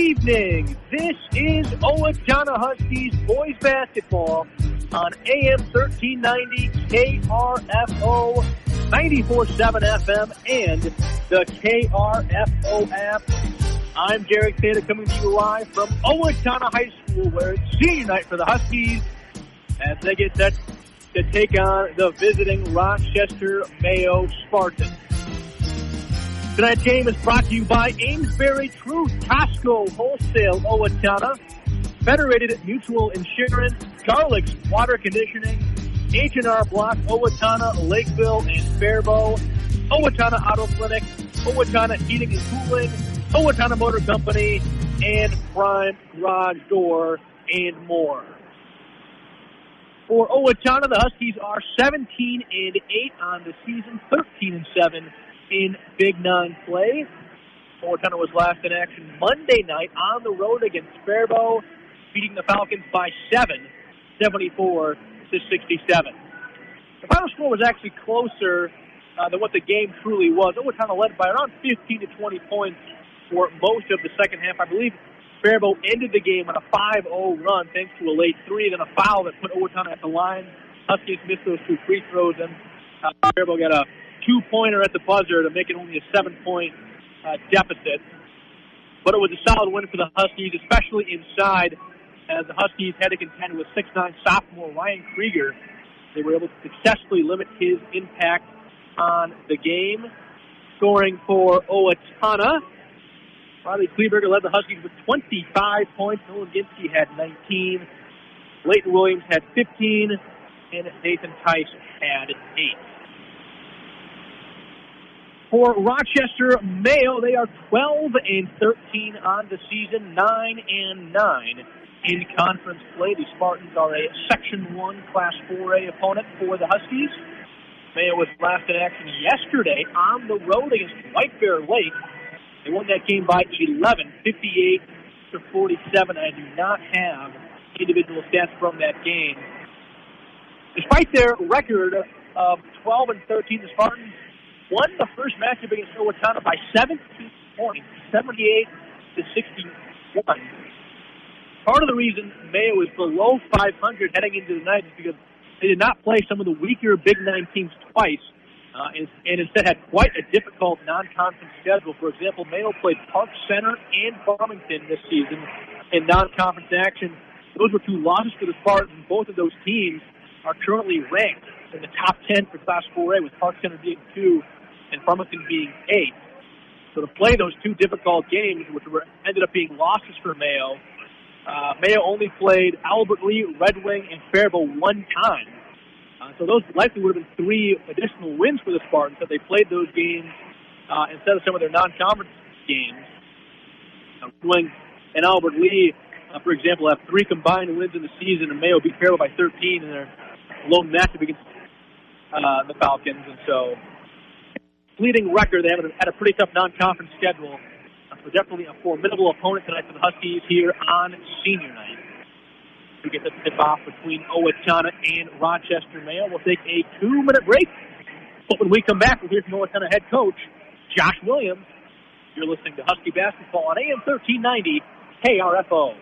evening. This is Owatonna Huskies boys basketball on AM 1390 KRFO, 94.7 FM, and the KRFO app. I'm Derek Taylor coming to you live from Owatonna High School, where it's senior night for the Huskies as they get set to take on the visiting Rochester Mayo Spartans. Tonight's game is brought to you by Amesbury Truth, Costco Wholesale Owatonna, Federated Mutual Insurance, Garlic's Water Conditioning, H&R Block, Owatonna, Lakeville, and Faribault, Owatonna Auto Clinic, Owatonna Heating and Cooling, Owatonna Motor Company, and Prime Garage Door, and more. For Owatonna, the Huskies are 17-8 on the season, 13-7 in Big Nine play. Owatonna was last in action Monday night on the road against Faribault, beating the Falcons by 7, 74-67. The final score was actually closer than what the game truly was. Owatonna led by around 15 to 20 points for most of the second half. I believe Faribault ended the game on a 5-0 run thanks to a late three, then a foul that put Owatonna at the line. Huskies missed those two free throws, and Faribault got a two-pointer at the buzzer to make it only a 7-point deficit. But it was a solid win for the Huskies, especially inside, as the Huskies had to contend with 6'9" sophomore Ryan Krieger. They were able to successfully limit his impact on the game. Scoring for Owatonna, Riley Kleberger led the Huskies with 25 points. Nolan Ginsky had 19. Leighton Williams had 15. And Nathan Tice had 8. For Rochester Mayo, they are 12-13 on the season, 9-9 in conference play. The Spartans are a Section 1 Class 4A opponent for the Huskies. Mayo was last in action yesterday on the road against White Bear Lake. They won that game by 11, 58-47. I do not have individual stats from that game. Despite their record of 12-13, the Spartans won the first matchup against Owatonna by 17 points, 78-61. Part of the reason Mayo is below 500 heading into the night is because they did not play some of the weaker Big Nine teams twice, and instead had quite a difficult non-conference schedule. For example, Mayo played Park Center and Farmington this season in non-conference action. Those were two losses to the Spartans. Both of those teams are currently ranked in the top 10 for Class 4A, with Park Center being 2 and Farmington being 8. So to play those two difficult games, which ended up being losses for Mayo, Mayo only played Albert Lee, Red Wing, and Faribault one time. So those likely would have been 3 additional wins for the Spartans if they played those games instead of some of their non-conference games. Red Wing and Albert Lee, for example, have 3 combined wins in the season, and Mayo beat Faribault by 13 in their lone matchup against the Falcons. And so, leading record, they have had a pretty tough non-conference schedule. So definitely a formidable opponent tonight for the Huskies here on senior night. We get the tip-off between Owatonna and Rochester Mayo. We'll take a 2-minute break. But when we come back, we'll hear from Owatonna head coach Josh Williams. You're listening to Husky Basketball on AM 1390 KRFO.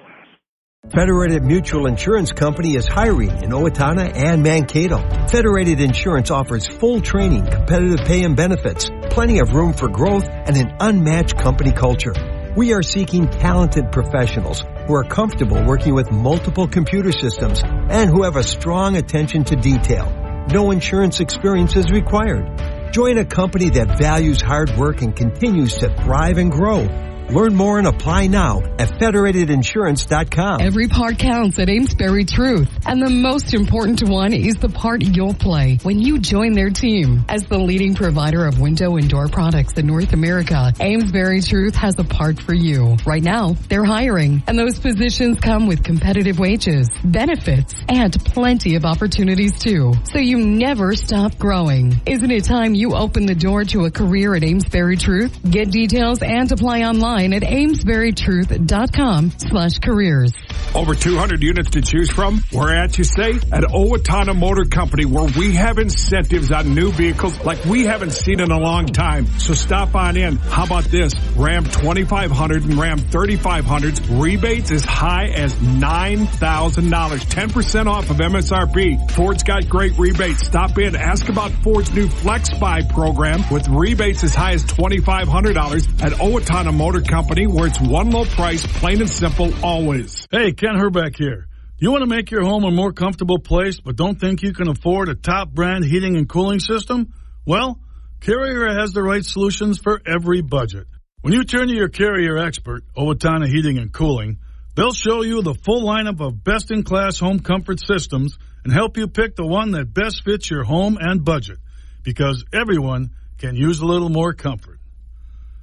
Federated Mutual Insurance Company is hiring in Owatonna and Mankato. Federated Insurance offers full training, competitive pay and benefits, plenty of room for growth, and an unmatched company culture. We are seeking talented professionals who are comfortable working with multiple computer systems and who have a strong attention to detail. No insurance experience is required. Join a company that values hard work and continues to thrive and grow. Learn more and apply now at federatedinsurance.com. Every part counts at Amesbury Truth. And the most important one is the part you'll play when you join their team. As the leading provider of window and door products in North America, Amesbury Truth has a part for you. Right now, they're hiring, and those positions come with competitive wages, benefits, and plenty of opportunities too. So you never stop growing. Isn't it time you open the door to a career at Amesbury Truth? Get details and apply online online at amesburytruth.com/careers. Over 200 units to choose from? Where at, you say? At Owatonna Motor Company, where we have incentives on new vehicles like we haven't seen in a long time. So stop on in. How about this? Ram 2500 and Ram 3500s rebates as high as $9,000. 10% off of MSRP. Ford's got great rebates. Stop in. Ask about Ford's new Flex Buy program with rebates as high as $2,500 at Owatonna Motor Company, where it's one low price, plain and simple, always. Hey, Ken Herbeck here. You want to make your home a more comfortable place but don't think you can afford a top brand heating and cooling system? Well, Carrier has the right solutions for every budget. When you turn to your Carrier expert, Owatonna Heating and Cooling, they'll show you the full lineup of best-in-class home comfort systems and help you pick the one that best fits your home and budget, because everyone can use a little more comfort.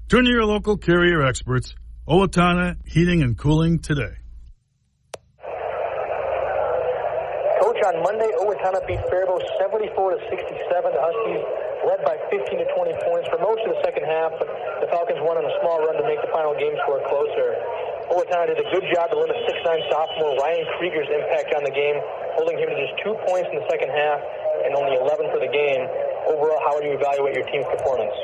Turn to your local Carrier experts, Owatonna Heating and Cooling, today. Coach, on Monday, Owatonna beat Faribault 74-67. The Huskies led by 15 to 20 points for most of the second half, but the Falcons won on a small run to make the final game score closer. Owatonna did a good job to limit 6'9" sophomore Ryan Krieger's impact on the game, holding him to just 2 points in the second half and only 11 for the game. Overall, how would you evaluate your team's performance?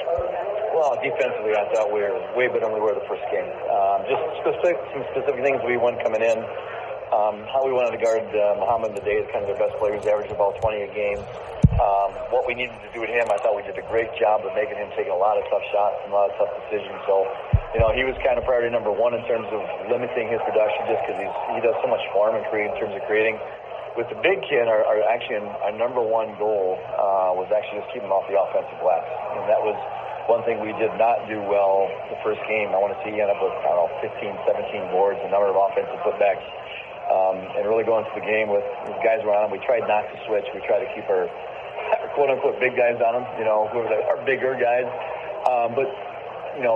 Well, defensively, I thought we were way better than we were the first game. Just some specific things we won coming in. How we wanted to guard Muhammad in the day is kind of their best player. He's averaging about 20 a game. What we needed to do with him, I thought we did a great job of making him take a lot of tough shots and a lot of tough decisions. So, he was kind of priority number one in terms of limiting his production, just because he does so much for him in terms of creating. With the big kid, our number one goal was actually just keep him off the offensive glass. And that was one thing we did not do well the first game. I want to see he end up with, 15, 17 boards, a number of offensive putbacks. And really going through the game with guys around him. We tried not to switch. We tried to keep our quote-unquote big guys on them, whoever our bigger guys. But,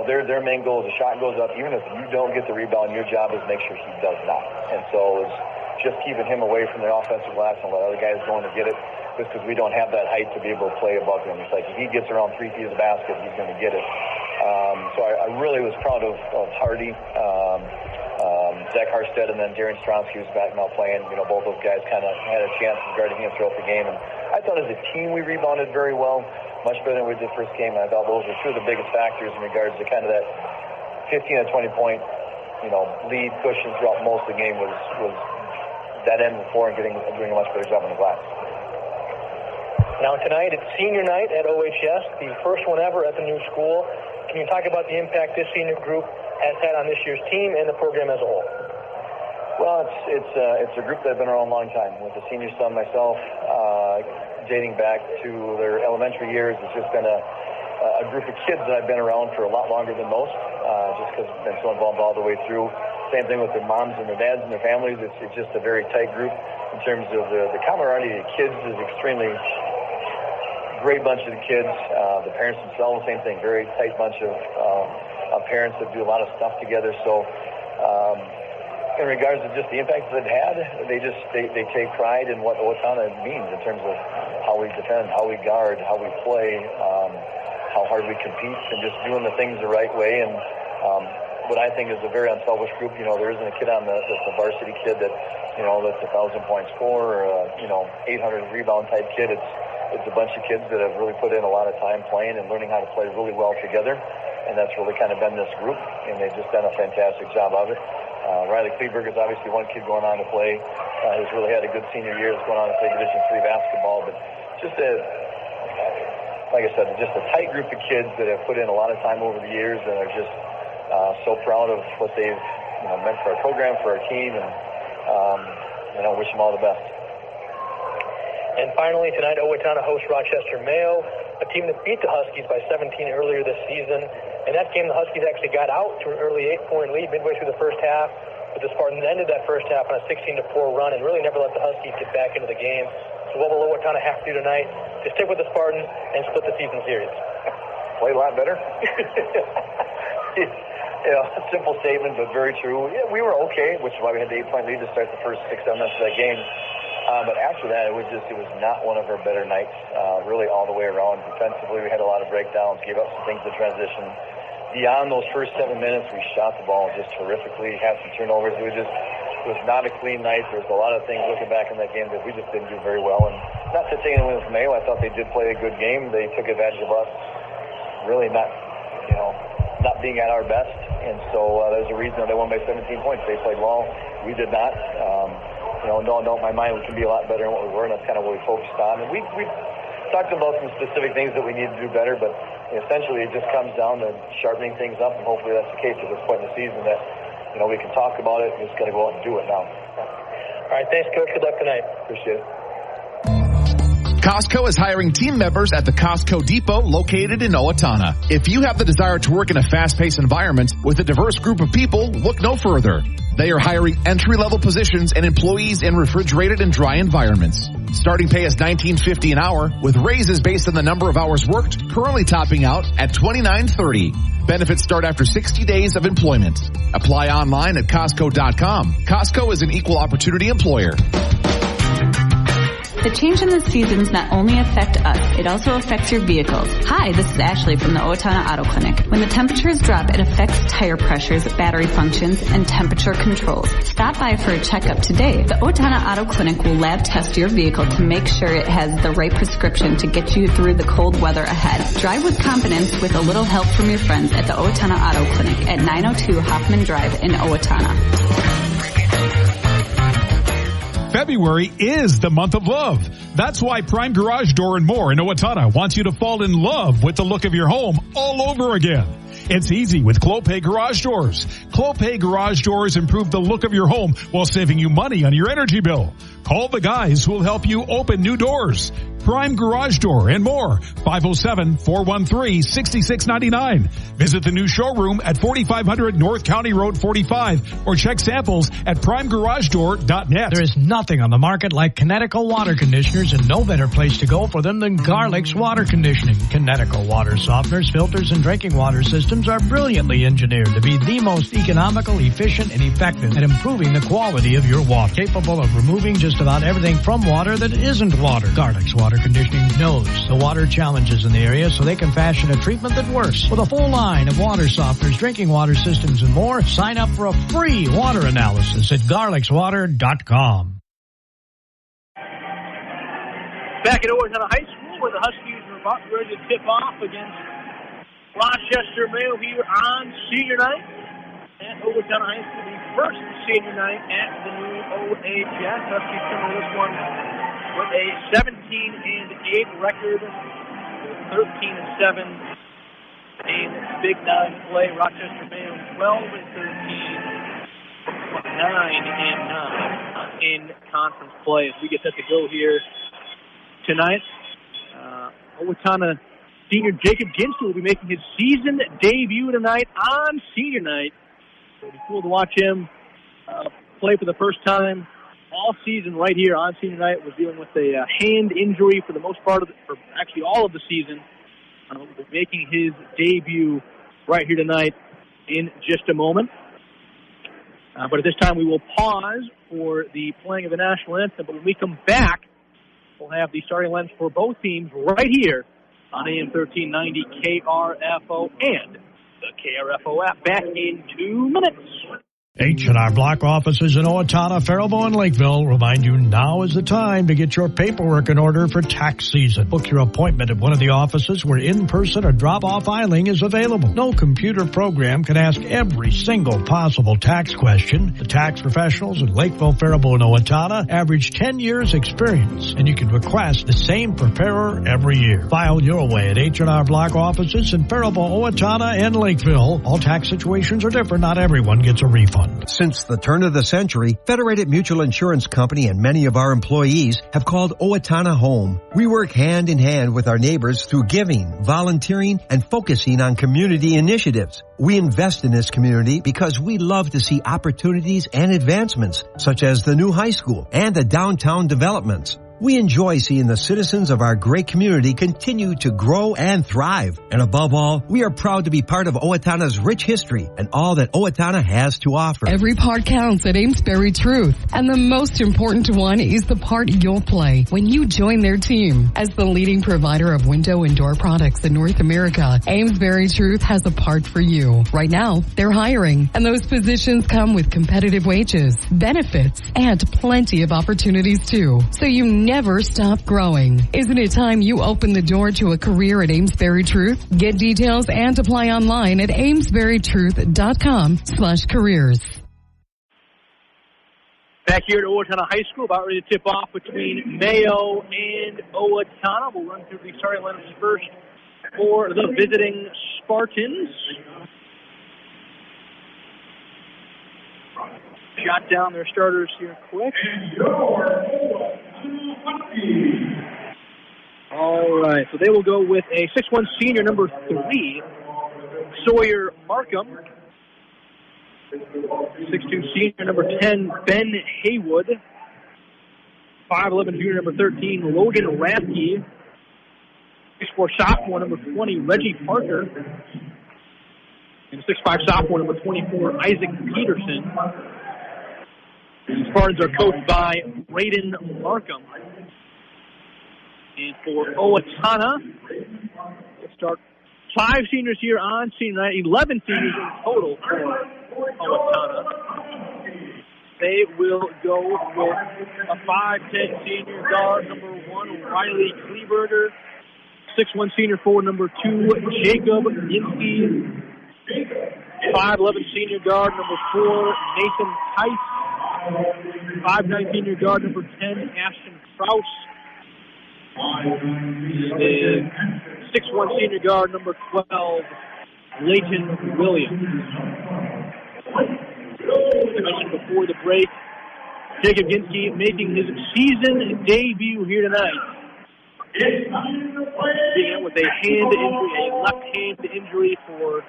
their main goal is the shot goes up. Even if you don't get the rebound, your job is make sure he does not. And so it's just keeping him away from the offensive glass and let other guys go in to get it, just because we don't have that height to be able to play above him. It's like if he gets around 3 feet of the basket, he's going to get it. So I really was proud of Hardy. Zach Harstead and then Darren Stronsky was back now playing. Both those guys kind of had a chance of guarding him throughout the game. And I thought as a team we rebounded very well, much better than we did the first game. And I thought those were two of the biggest factors in regards to kind of that 15 to 20 point, lead cushion throughout most of the game was that end of the floor and doing a much better job on the glass. Now tonight, it's senior night at OHS, the first one ever at the new school. Can you talk about the impact this senior group has had on this year's team and the program as a whole? Well, it's a group that I've been around a long time. With the senior son myself, dating back to their elementary years, it's just been a group of kids that I've been around for a lot longer than most, just because I've been so involved all the way through. Same thing with their moms and their dads and their families. It's just a very tight group in terms of the camaraderie of the kids is extremely great bunch of the kids. The parents themselves, same thing, very tight bunch of parents that do a lot of stuff together. So in regards to just the impact that it had, they take pride in what Owatonna means in terms of how we defend, how we guard, how we play, how hard we compete, and just doing the things the right way. And what I think is a very unselfish group. There isn't a kid on that's a varsity kid that's 1,000-point scorer or 800 rebound type kid. It's a bunch of kids that have really put in a lot of time playing and learning how to play really well together. And that's really kind of been this group, and they've just done a fantastic job of it. Riley Kleberg is obviously one kid going on to play. He's really had a good senior year. He's going on to play Division III basketball. But just like I said, just a tight group of kids that have put in a lot of time over the years and are just so proud of what they've meant for our program, for our team, and I wish them all the best. And finally, tonight, Owatonna hosts Rochester Mayo, a team that beat the Huskies by 17 earlier this season. In that game, the Huskies actually got out to an early 8-point lead midway through the first half, but the Spartans ended that first half on a 16-4 run and really never let the Huskies get back into the game. So what will Owatonna have to do tonight to stick with the Spartans and split the season series? Play a lot better. A simple statement, but very true. Yeah, we were okay, which is why we had the 8-point lead to start the first 6-7 minutes of that game. But after that, it was not one of our better nights, really all the way around. Defensively, we had a lot of breakdowns, gave up some things in transition. beyond those first 7 minutes, we shot the ball just terrifically, had some turnovers. It was not a clean night. There's a lot of things looking back in that game that we just didn't do very well. And not to take anything from Mayo, I thought they did play a good game. They took advantage of us really not being at our best. And so there's a reason that they won by 17 points. They played well. We did not. No doubt in my mind we can be a lot better than what we were, and that's kind of what we focused on. And we talked about some specific things that we need to do better, but essentially it just comes down to sharpening things up, and hopefully that's the case at this point in the season that we can talk about it. We just got to go out and do it now. All right, thanks, Coach. Good luck tonight. Appreciate it. Costco is hiring team members at the Costco Depot located in Owatonna. If you have the desire to work in a fast-paced environment with a diverse group of people, look no further. They are hiring entry-level positions and employees in refrigerated and dry environments. Starting pay is $19.50 an hour, with raises based on the number of hours worked, currently topping out at $29.30. Benefits start after 60 days of employment. Apply online at Costco.com. Costco is an equal opportunity employer. The change in the seasons not only affect us, it also affects your vehicles. Hi, this is Ashley from the Owatonna Auto Clinic. When the temperatures drop, it affects tire pressures, battery functions, and temperature controls. Stop by for a checkup today. The Owatonna Auto Clinic will lab test your vehicle to make sure it has the right prescription to get you through the cold weather ahead. Drive with confidence with a little help from your friends at the Owatonna Auto Clinic at 902 Hoffman Drive in Owatonna. February is the month of love. That's why Prime Garage Door and More in Owatonna wants you to fall in love with the look of your home all over again. It's easy with Clopay Garage Doors. Clopay Garage Doors improve the look of your home while saving you money on your energy bill. Call the guys who will help you open new doors. Prime Garage Door and More, 507-413-6699. Visit the new showroom at 4500 North County Road 45 or check samples at primegaragedoor.net. There is nothing on the market like Kinetico water conditioners, and no better place to go for them than Garlic's Water Conditioning. Kinetico water softeners, filters, and drinking water systems are brilliantly engineered to be the most economical, efficient, and effective at improving the quality of your water. Capable of removing just about everything from water that isn't water. Garlic's Water Conditioning knows the water challenges in the area, so they can fashion a treatment that works. With a full line of water softeners, drinking water systems, and more, sign up for a free water analysis at garlicswater.com. Back at Owatonna High School, where the Huskies are about ready to tip off against Rochester Mayo here on senior night at Owatonna High School, the first senior night at the new OHS. Huskies come to this one with a 17-8 record, 13-7 in Big 9 play. Rochester Mayo 12-13, 9-9 in conference play. As we get set to go here tonight, Owatonna senior Jacob Ginster will be making his season debut tonight on senior night. It'll be cool to watch him play for the first time all season right here on senior night. Was dealing with a hand injury for the most part for actually all of the season. Making his debut right here tonight in just a moment. But at this time we will pause for the playing of the national anthem. But when we come back, we'll have the starting lineups for both teams right here on AM 1390 KRFO and the KRFO app. Back in 2 minutes. H&R Block offices in Owatonna, Faribault, and Lakeville remind you now is the time to get your paperwork in order for tax season. Book your appointment at one of the offices where in-person or drop-off filing is available. No computer program can ask every single possible tax question. The tax professionals in Lakeville, Faribault, and Owatonna average 10 years experience, and you can request the same preparer every year. File your way at H&R Block offices in Faribault, Owatonna, and Lakeville. All tax situations are different. Not everyone gets a refund. Since the turn of the century, Federated Mutual Insurance Company and many of our employees have called Owatonna home. We work hand in hand with our neighbors through giving, volunteering, and focusing on community initiatives. We invest in this community because we love to see opportunities and advancements, such as the new high school and the downtown developments. We enjoy seeing the citizens of our great community continue to grow and thrive. And above all, we are proud to be part of Owatonna's rich history and all that Owatonna has to offer. Every part counts at Amesbury Truth, and the most important one is the part you'll play when you join their team. As the leading provider of window and door products in North America, Amesbury Truth has a part for you. Right now, they're hiring, and those positions come with competitive wages, benefits, and plenty of opportunities too. So you never stop growing. Isn't it time you open the door to a career at Amesbury Truth? Get details and apply online at amesburytruth.com/careers. Back here at Owatonna High School, about ready to tip off between Mayo and Owatonna. We'll run through the starting lineups first for the visiting Spartans. Jot down their starters here quick. All right, so they will go with a 6'1" senior, number 3, Sawyer Markham. 6'2" senior, number 10, Ben Haywood. 5'11" junior, number 13, Logan Rathke. 6'4" sophomore, number 20, Reggie Parker. And 6'5" sophomore, number 24, Isaac Peterson. The Spartans are coached by Braden Markham. And for Owatonna, let's start 5 seniors here on senior night, 11 seniors in total for Owatonna. They will go with a 5'10" senior guard, number 1, Riley Kleberger. 6'1" senior forward, number 2, Jacob Ginsky. 5'11" senior guard, number 4, Nathan Tice. 5'9" senior guard, number 10, Ashton Kraus. And 6'1" senior guard, number 12, Leighton Williams. As I mentioned before the break, Jacob Ginsky making his season debut here tonight. Being with a hand injury, a left hand injury for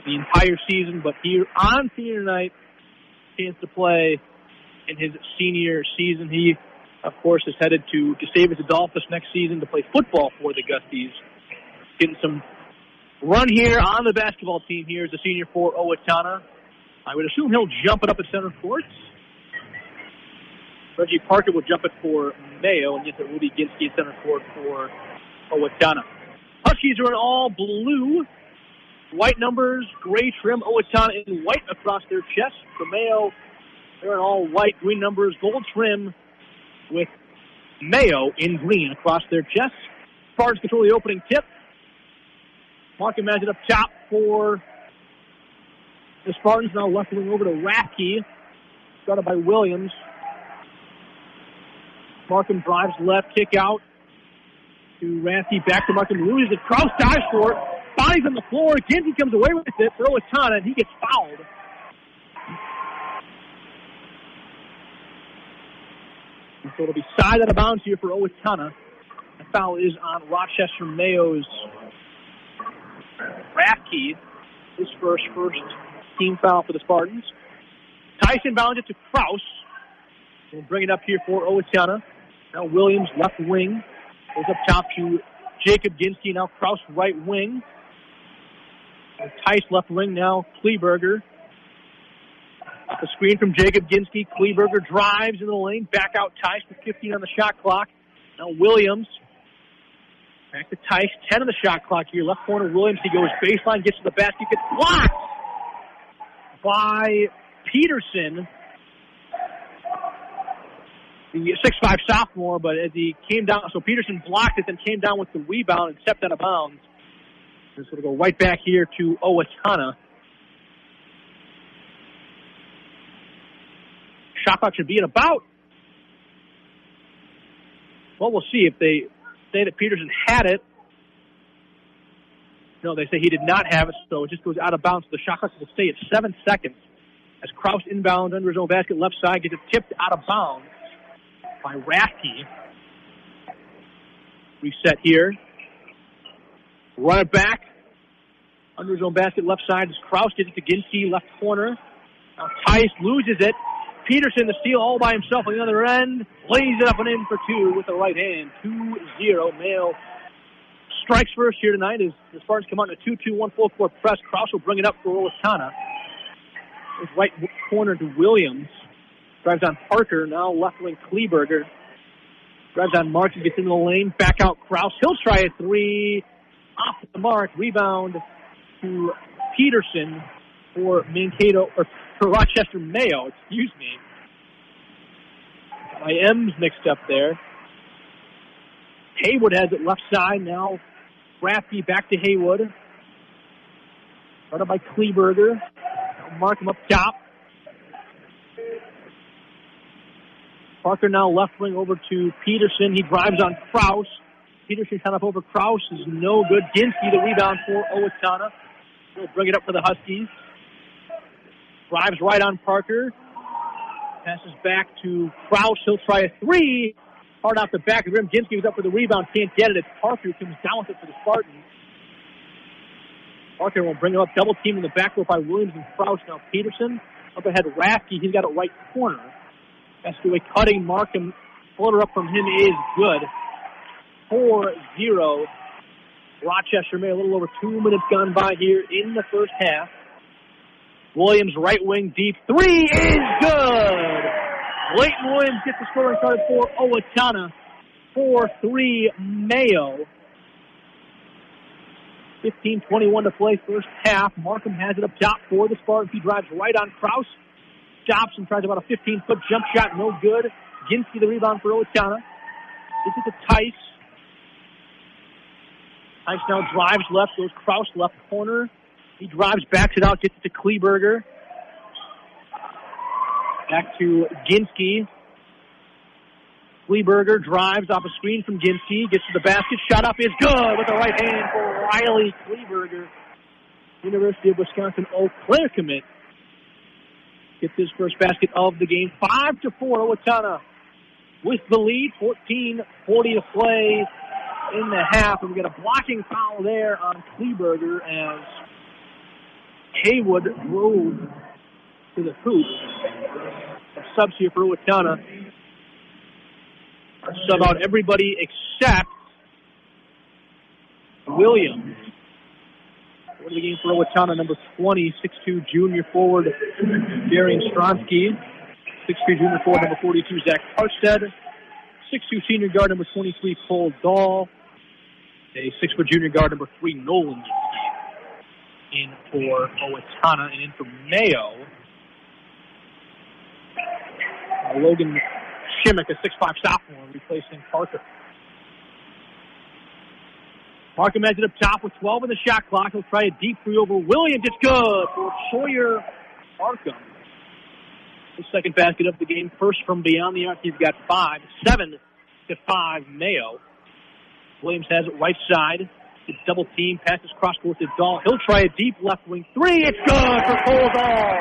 the entire season, but here on senior night, chance to play in his senior season. He, of course, is headed to Gustavus Adolphus next season to play football for the Gusties. Getting some run here on the basketball team here as a senior for Owatonna. I would assume he'll jump it up at center court. Reggie Parker will jump it for Mayo, and get the Rudy Ginsky at center court for Owatonna. Huskies are in all blue. White numbers, gray trim, Owatonna in white across their chest. For Mayo, they're in all white, green numbers, gold trim with Mayo in green across their chest. Spartans control the opening tip. Markham has it up top for the Spartans. Now left wing over to Rathke. Started by Williams. Markham drives left, kick out to Rathke, back to Markham, loses it. Kraus dives for it. Bodies on the floor. Ginsky comes away with it for Owatonna, and he gets fouled. And so it'll be side out of bounds here for Owatonna. The foul is on Rochester Mayo's Rathke. His first team foul for the Spartans. Tyson bounds it to Kraus. We'll bring it up here for Owatonna. Now Williams, left wing. Goes up top to Jacob Ginsky. Now Kraus, right wing. Tice, left wing. Now Kleberger. Off the screen from Jacob Ginsky. Kleberger drives in the lane. Back out Tice with 15 on the shot clock. Now Williams. Back to Tice. 10 on the shot clock here. Left corner Williams. He goes baseline. Gets to the basket. Gets blocked by Peterson. The 6'5" sophomore, but as he came down, so Peterson blocked it, then came down with the rebound and stepped out of bounds. This will go right back here to Owatonna. Shot clock should be at about, well, we'll see if they say that Peterson had it. No, they say he did not have it, so it just goes out of bounds. The shot clock will stay at 7 seconds. As Kraus inbound under his own basket, left side, gets it tipped out of bounds by Rathke. Reset here. Run it back. Under his own basket, left side is Kraus. Gets it to Ginsky, left corner. Now Tice loses it. Peterson, the steal all by himself on the other end. Lays it up and in for two with the right hand. 2-0. Mayo strikes first here tonight as the Spartans come out in a 2-2-1 full court press. Krause will bring it up for Owatonna. His right corner to Williams. Drives on Parker. Now left wing Kleberger. Drives on Martin. Gets into the lane. Back out Krause. He'll try a three. Off the mark. Rebound to Peterson for Mankato, or for Rochester Mayo, excuse me. My M's mixed up there. Haywood has it left side now. Rafty back to Haywood. Started by Kleberger. Mark him up top. Parker now left wing over to Peterson. He drives on Krause. Peterson kind of over Krause is no good. Ginsky the rebound for Owatonna. He'll bring it up for the Huskies. Drives right on Parker. Passes back to Krause. He'll try a three. Hard off the back of the rim. Ginsky was up for the rebound. Can't get it. It's Parker who comes down with it for the Spartans. Parker will bring it up. Double team in the backcourt by Williams and Krause. Now Peterson up ahead of Rafke. He's got it right corner. Has to a cutting Markham. Floater up from him is good. 4-0. Rochester May. A little over 2 minutes gone by here in the first half. Williams right wing deep. Three is good. Leighton Williams gets the scoring card for Owatonna. 4-3 Mayo. 15:21 to play first half. Markham has it up top for the Spartans. He drives right on Krause. Stops and tries about a 15-foot jump shot. No good. Ginsky the rebound for Owatonna. This is to Tice. Tice now drives left. Goes Krause left corner. He drives, backs it out, gets it to Kleberger. Back to Ginsky. Kleberger drives off a screen from Ginsky. Gets to the basket. Shot up is good with the right hand for Riley Kleberger. University of Wisconsin Eau Claire commit. Gets his first basket of the game. 5-4 Owatonna with the lead. 14:40 to play in the half. And we get a blocking foul there on Kleberger as Haywood drove to the hoop. Subs here for Owatonna. Sub out everybody except Williams. What the game for Owatonna, number 20, 6'2", junior forward Darian Stronsky. 6'3", junior forward, number 42, Zach Parstead. 6'2", senior guard, number 23, Cole Dahl. A 6-foot junior guard, number 3, Nolan in for Owatonna. And in for Mayo, Logan Shimmick, a 6'5" sophomore, replacing Parker. Markham has it up top with 12 in the shot clock. He'll try a deep three over Williams. It's good for Sawyer Markham. The second basket of the game. First from beyond the arc. He's got 5. 7-5 Mayo. Williams has it right side. It's double team. Passes cross court to Dahl. He'll try a deep left wing three. It's good for Cole Dahl.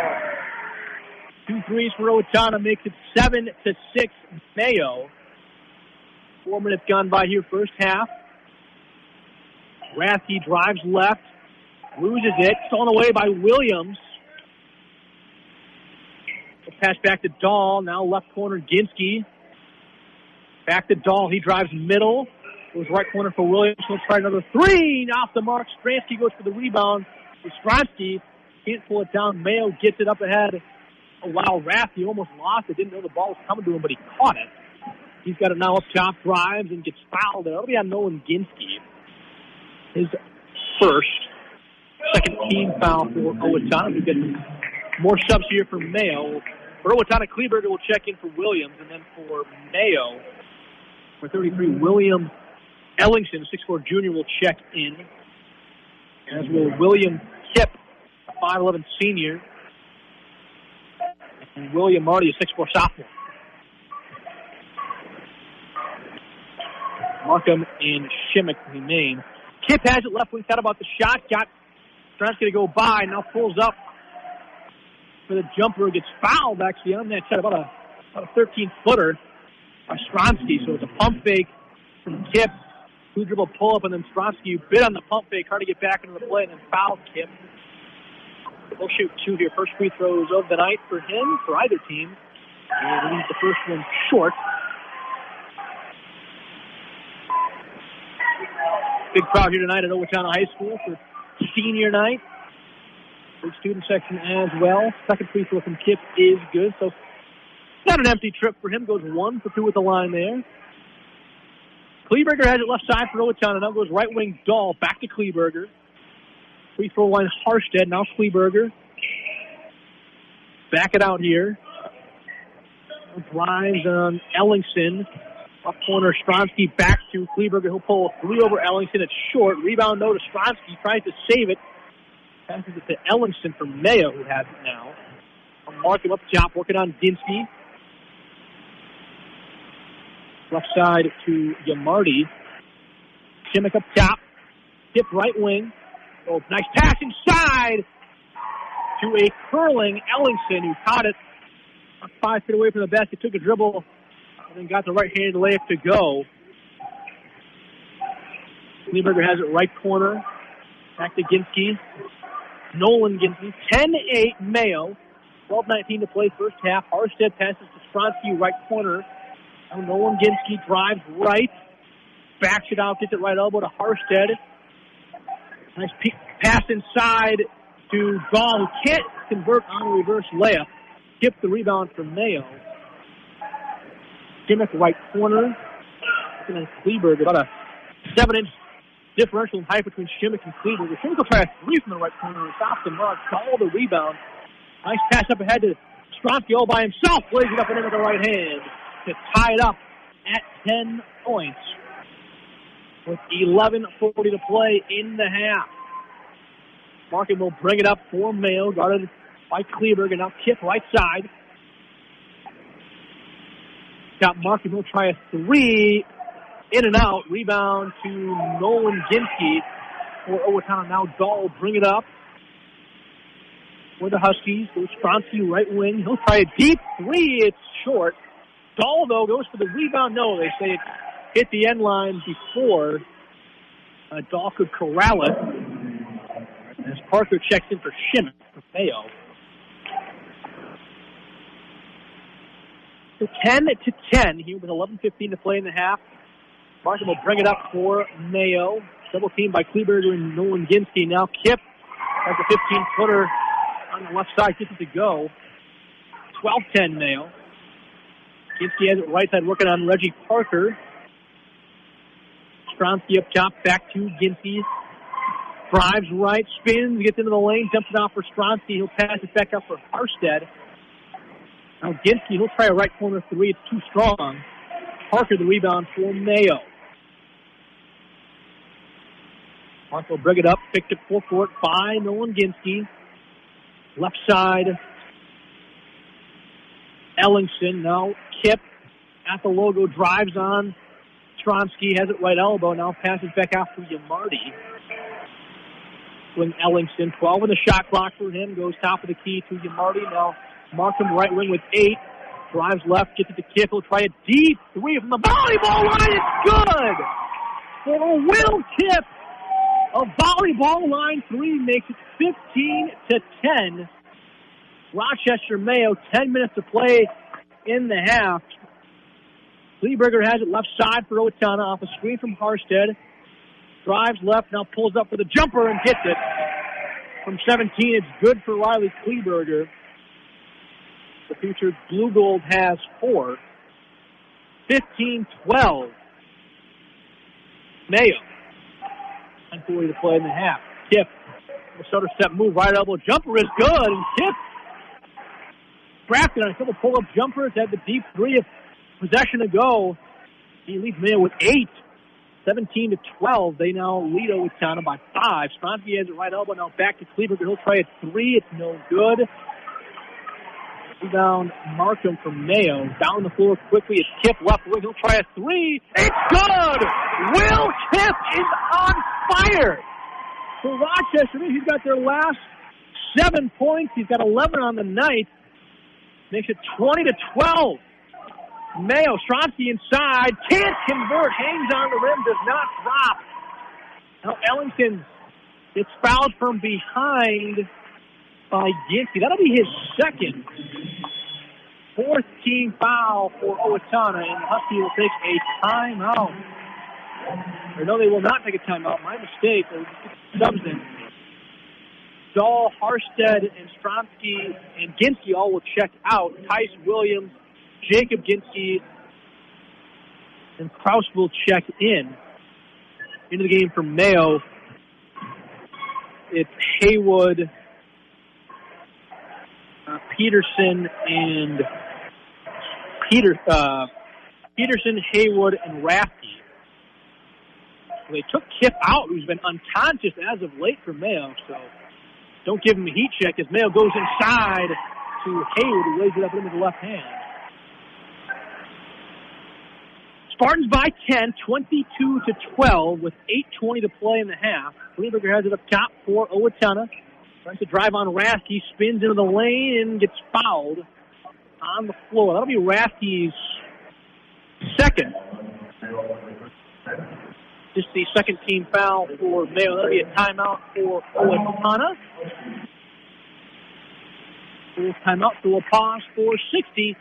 2 threes for Owatonna makes it 7-6 Mayo. 4 minutes gone by here first half. Rathke drives left, loses it, stolen away by Williams. The pass back to Dahl, now left corner Ginsky. Back to Dahl, he drives middle. Goes right corner for Williams, he'll try another three, off the mark. Stransky goes for the rebound. Stransky can't pull it down. Mayo gets it up ahead. Oh, wow, Rathke almost lost it, didn't know the ball was coming to him, but he caught it. He's got it now up top, drives, and gets fouled. That'll be on Nolan Ginsky. His second team foul for Owatonna. We get more subs here for Mayo. For Owatonna, Kleberger will check in for Williams, and then for Mayo, for 33, William Ellingson, 6'4" junior, will check in. As will William Kipp, a 5'11" senior, and William Marty, a 6'4" sophomore. Markham and Shimmick remain. Kipp has it left wing, thought about the shot, got Stronsky to go by, now pulls up for the jumper, gets fouled actually on that shot, about a 13-footer by Stronsky, so it's a pump fake from Kipp, 2-dribble pull-up, and then Stronsky bit on the pump fake, hard to get back into the play, and then fouled Kipp. He'll shoot 2 here, first free throws of the night for him, for either team. And leaves the first one short. Big crowd here tonight at Owatonna High School for senior night. Big student section as well. Second free throw from Kip is good, so not an empty trip for him. Goes 1 for 2 at the line there. Kleberger has it left side for Owatonna. Now goes right wing Dahl. Back to Kleberger. Free throw line Harstead. Now Kleberger. Back it out here. Drives on Ellingson. Up corner, Stronsky back to Kleberger. He'll pull a 3 over Ellingson. It's short. Rebound, no, to Stronsky. Tries to save it. Passes it to Ellingson from Mayo, who has it now. Markham up top, working on Ginsky. Left side to Yamardi. Shimmick up top. Tip right wing. Oh, nice pass inside to a curling Ellingson, who caught it 5 feet away from the basket, took a dribble, and then got the right-handed layup to go. Kleberger has it right corner. Back to Ginsky. Nolan Ginsky. 10-8 Mayo. 12-19 to play first half. Harstead passes to Stronsky, right corner. Now Nolan Ginsky drives right. Backs it out, gets it right elbow to Harstead. Nice pass inside to Gall, who can't convert on a reverse layup. Skip the rebound from Mayo. Shimmick right corner. And then Kleberger. About a 7-inch differential in height between Shimmick and Kleberger. Shimmick will try a 3 from the right corner. It's off the mark. Gall the rebound. Nice pass up ahead to Stronsky all by himself. Plays it up and in with the right hand to tie it up at 10 points. With 11:40 to play in the half. Markham will bring it up for Mayo. Guarded by Kleberger. Now Kip right side. Got Markham. He'll try a 3. In and out. Rebound to Nolan Ginsky for Owatonna. Now Dahl will bring it up for the Huskies. Goes Stronsky right wing. He'll try a deep 3. It's short. Dahl, though, goes for the rebound. No, they say it hit the end line before Dahl could corral it. As Parker checks in for Shimmick for Mayo. So 10-10 here with 11:15 to play in the half. Markham will bring it up for Mayo. Double team by Kleberger and Nolan Ginsky. Now Kip has a 15-footer on the left side. Gets it to go. 12-10 Mayo. Ginsky has it right side working on Reggie Parker. Stronsky up top. Back to Ginsky. Drives right, spins, gets into the lane, dumps it off for Stronsky. He'll pass it back up for Harstead. Now Ginsky, he'll try a right corner 3. It's too strong. Parker the rebound for Mayo. Mark will bring it up, picked it full court by Nolan Ginsky. Left side, Ellingson. Now Kip at the logo, drives on Stronsky, has it right elbow. Now passes back out to Yamardi. When Ellingson, 12 in the shot clock for him, goes top of the key to Yamardi. Now Markham right wing with 8. Drives left, gets it to Kip. He'll try a deep 3 from the volleyball line. It's good for Will Kip. A volleyball line 3 makes it 15-10. Rochester Mayo, 10 minutes to play in the half. Kleberger has it left side for Owatonna off a screen from Harstead. Drives left, now pulls up for the jumper and gets it. From 17, it's good for Riley Kleberger. The future Blue Gold has 4. 15-12. Mayo. 10:40 to play in the half. Kip. Minnesota step move, right elbow jumper is good. And Kip drafted on a couple pull-up jumpers. Had the deep 3 of possession to go. He leads Mayo with 8. 17-12. They now lead Owatonna by 5. Stronsky has it right elbow. Now back to Kleberger. He'll try a 3. It's no good. Rebound Markham from Mayo. Down the floor quickly. It's Kip left wing. He'll try a 3. It's good! Will Kip is on fire! For Rochester, he's got their last 7 points. He's got 11 on the night. Makes it 20-12. Mayo, Stronsky inside. Can't convert. Hangs on the rim. Does not drop. Now Ellington gets fouled from behind by Ginsky. That'll be his second. fourth team foul for Owatonna, and the Huskies will take a timeout. Or no, they will not take a timeout. My mistake. They'll get subs in. Dahl, Harstead, and Stromsky and Ginsky all will check out. Tice, Williams, Jacob Ginsky, and Kraus will check in. Into the game for Mayo, it's Haywood, Peterson, and Peterson, Haywood, and Rafty. So they took Kip out, who's been unconscious as of late for Mayo, so don't give him a heat check as Mayo goes inside to Haywood, who lays it up into the left hand. Spartans by 10, 22-12, with 8:20 to play in the half. Kleberger has it up top for Owatonna. Tries to drive on Rafty, spins into the lane, and gets fouled on the floor. That'll be Rafty's second. Just the second team foul for Mayo. That'll be a timeout for Owatonna. Full timeout, so we'll pause for 60.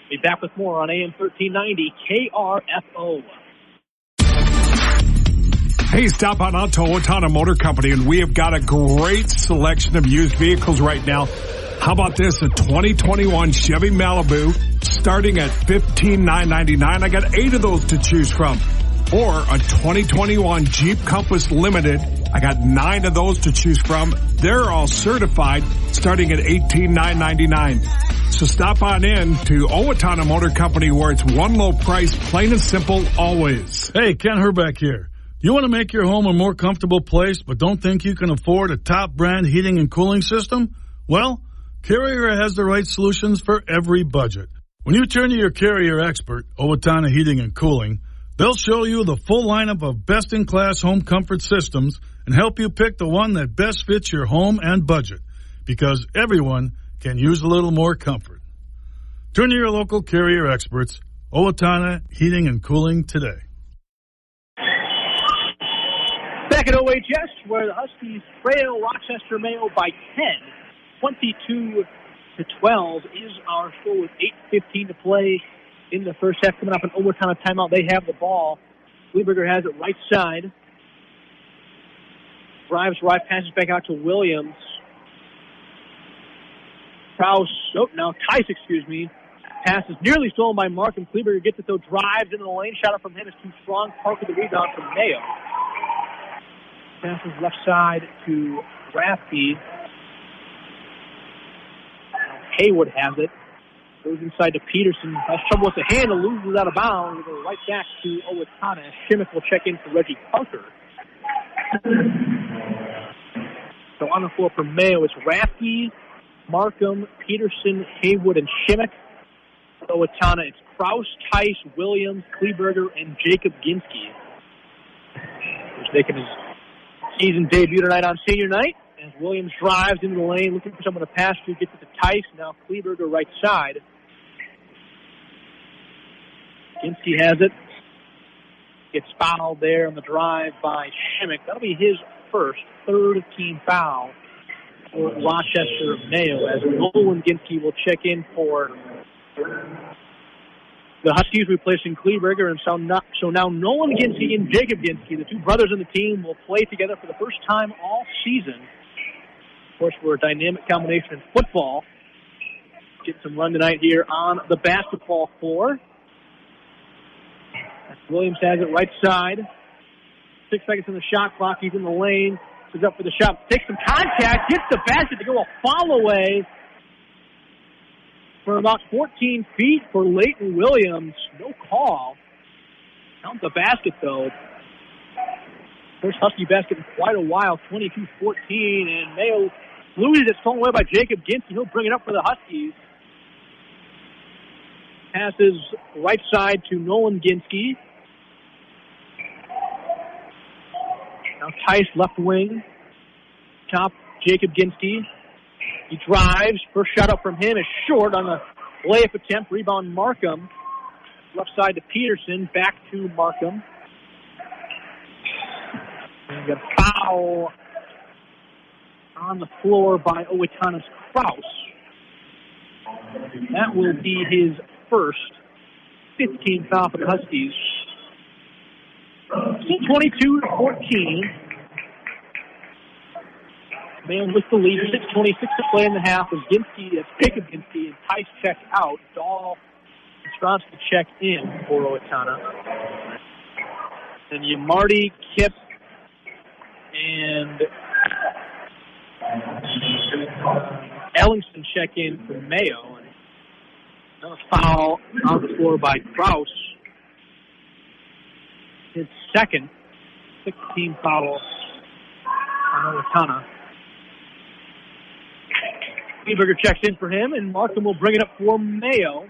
Be back with more on AM 1390 KRFO. Hey, stop on out to Owatonna Motor Company, and we have got a great selection of used vehicles right now. How about this? A 2021 Chevy Malibu starting at $15,999. I got 8 of those to choose from. Or a 2021 Jeep Compass Limited. I got 9 of those to choose from. They're all certified starting at $18,999. So stop on in to Owatonna Motor Company, where it's one low price, plain and simple, always. Hey, Ken Herbeck here. You want to make your home a more comfortable place, but don't think you can afford a top brand heating and cooling system? Well, Carrier has the right solutions for every budget. When you turn to your Carrier expert, Owatonna Heating and Cooling, they'll show you the full lineup of best-in-class home comfort systems and help you pick the one that best fits your home and budget, because everyone can use a little more comfort. Turn to your local Carrier experts, Owatonna Heating and Cooling, today. Back at OHS, where the Huskies trail Rochester Mayo by 10, 22-12 is our score with 8:15 to play in the first half. Coming up an Owatonna timeout, they have the ball. Kleberger has it right side. Drives right, passes back out to Williams. Tice, pass is nearly stolen by Markham. Kleberger gets it, though, drives into the lane. Shot up from him is too strong. Park with the rebound from Mayo. Passes left side to Rafty. Haywood has it. Goes inside to Peterson. Has trouble with the handle. Loses out of bounds. We'll go right back to Owatonna. Shimmick will check in for Reggie Parker. So on the floor for Mayo, it's Rafty, Markham, Peterson, Haywood, and Shimmick. For Owatonna, it's Kraus, Tice, Williams, Kleberger, and Jacob Ginsky, who's making his season debut tonight on senior night. As Williams drives into the lane, looking for someone to pass to, gets it to Tice. Now Kleberger right side. Ginsky has it. Gets fouled there on the drive by Shimmick. That'll be his third team foul for Rochester Mayo, as Nolan Ginsky will check in for the Huskies, replacing Kleberger. And so now Nolan Ginsky and Jacob Ginsky, the two brothers on the team, will play together for the first time all season. Of course, we're a dynamic combination in football. Get some run tonight here on the basketball floor. Williams has it right side. 6 seconds on the shot clock. He's in the lane. He's up for the shot. Takes some contact. Gets the basket to go a foul away for about 14 feet for Leighton Williams. No call. Count the basket, though. First Husky basket in quite a while. 22-14. And Mayo loses it. Stolen away by Jacob Ginsky. He'll bring it up for the Huskies. Passes right side to Nolan Ginsky. Now Tice left wing. Top Jacob Ginsky. He drives. First shot up from him is short on the layup attempt. Rebound Markham. Left side to Peterson. Back to Markham. And we got a foul on the floor by Owatonna's Kraus. That will be his first 15th foul for the Huskies. 22-14. Mayo with the lead. 6:26 to play in the half. As Jacob Ginsky and Tice check out. Dahl and Stronsky check in for Owatonna. And Yamardi, Kip, and Ellingson check in for Mayo. And another foul on the floor by Kraus. His second 16 foul on Owatonna. Kleberger checks in for him, and Markham will bring it up for Mayo.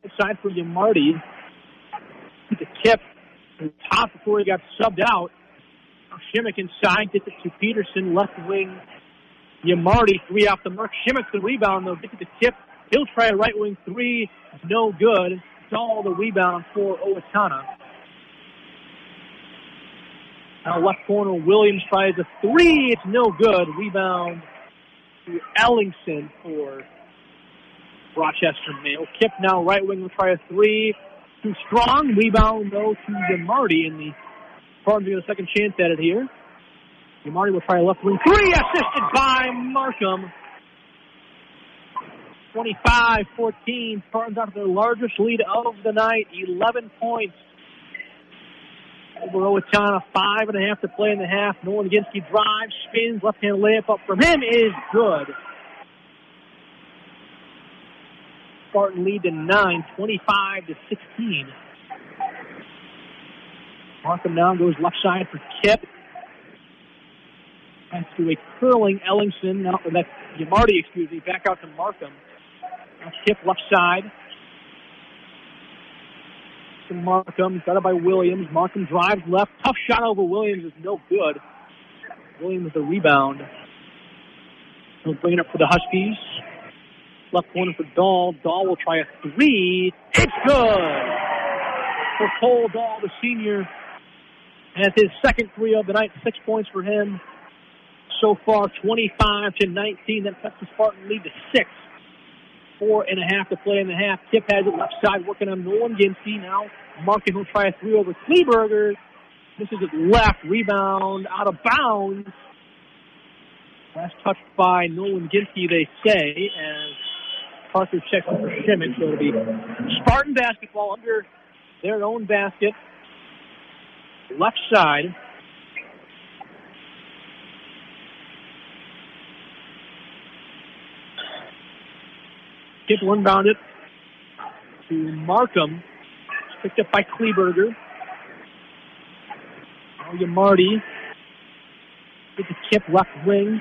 Inside for Yamardi. The Kip top before he got subbed out. Shimmick inside, gets it to Peterson, left wing. Yamardi, three off the mark. Shimmick the rebound, though, gets it to Kip. He'll try a right wing three. No good. It's all the rebound for Owatonna. Now left corner, Williams tries a three. It's no good. Rebound to Ellingson for Rochester Mayo. Kip now right wing will try a three. Too strong. Rebound, though, to Yamardi, and the Spartans get a second chance at it here. Yamardi will try a left wing three, assisted by Markham. 25-14. Spartans out to their largest lead of the night. 11 points over Owatonna. 5.5 to play in the half. Nolan Ginsky drives, spins, left-hand layup up from him is good. Spartan lead to 9, 25-16. Markham now goes left side for Kip. Back to a curling Ellingson. Now that's Yamardi, back out to Markham. Now Kip left side. To Markham, got it by Williams. Markham drives left. Tough shot over Williams is no good. Williams with the rebound. He'll bring it up for the Huskies. Left corner for Dahl. Dahl will try a three. It's good! For Cole Dahl, the senior, has his second three of the night. 6 points for him. So far, 25-19. That cuts the Spartan lead to 6. 4.5 to play in the half. Kip has it left side, working on Nolan Ginsky. Now Markham will try a three over Kleberger. This is it left. Rebound out of bounds. Last touch by Nolan Ginsky, they say, as Parker checks in for Shimmick. So it'll be Spartan basketball under their own basket. Left side. Kip inbounded to Markham. Picked up by Kleberger. Now Yamardi. Get the Kip left wing.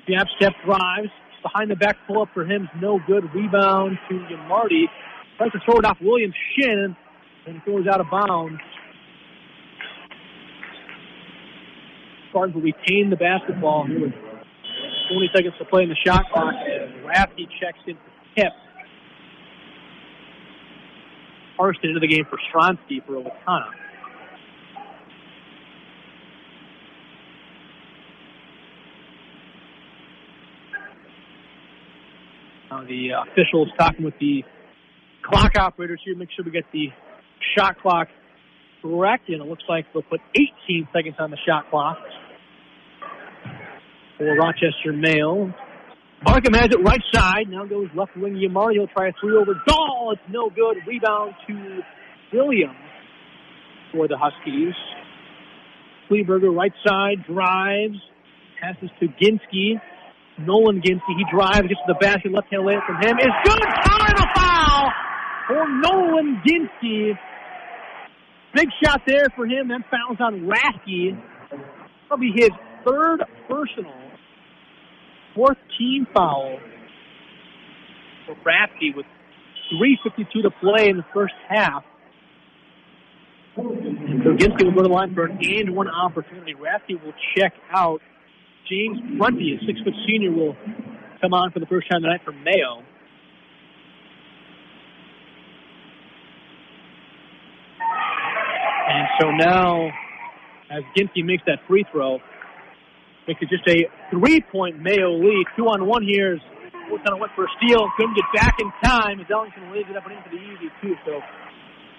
Jab step drives. Behind the back pull up for him is no good. Rebound to Yamardi. Tries to throw it off Williams' shin, and it goes out of bounds. Spartans will retain the basketball here with 20 seconds to play in the shot clock. And Rafty checks in for Kip. First into the game for Stronsky for Owatonna. Now the officials talking with the clock operators here, make sure we get the shot clock correct, and it looks like they'll put 18 seconds on the shot clock for Rochester Mayo. Markham has it right side. Now goes left wing Yamardi. He'll try a three over Dahl. It's no good. Rebound to Williams for the Huskies. Kleberger right side drives. Passes to Ginsky. Nolan Ginsky. He drives, gets to the basket. Left-hand layup from him is good. Time a foul for Nolan Ginsky. Big shot there for him. Then fouls on Rathke. That'll be his third personal. Fourth team foul for Rathke with 3:52 to play in the first half. And so Ginsky will go to the line for an and-one opportunity. Rathke will check out. James Prunty, a 6-foot senior, will come on for the first time tonight for Mayo. And so now, as Ginsky makes that free throw, makes it just a 3-point Mayo lead. 2-on-1 here is Owatonna went for a steal, couldn't get back in time as Ellington lays it up and into the easy, too. So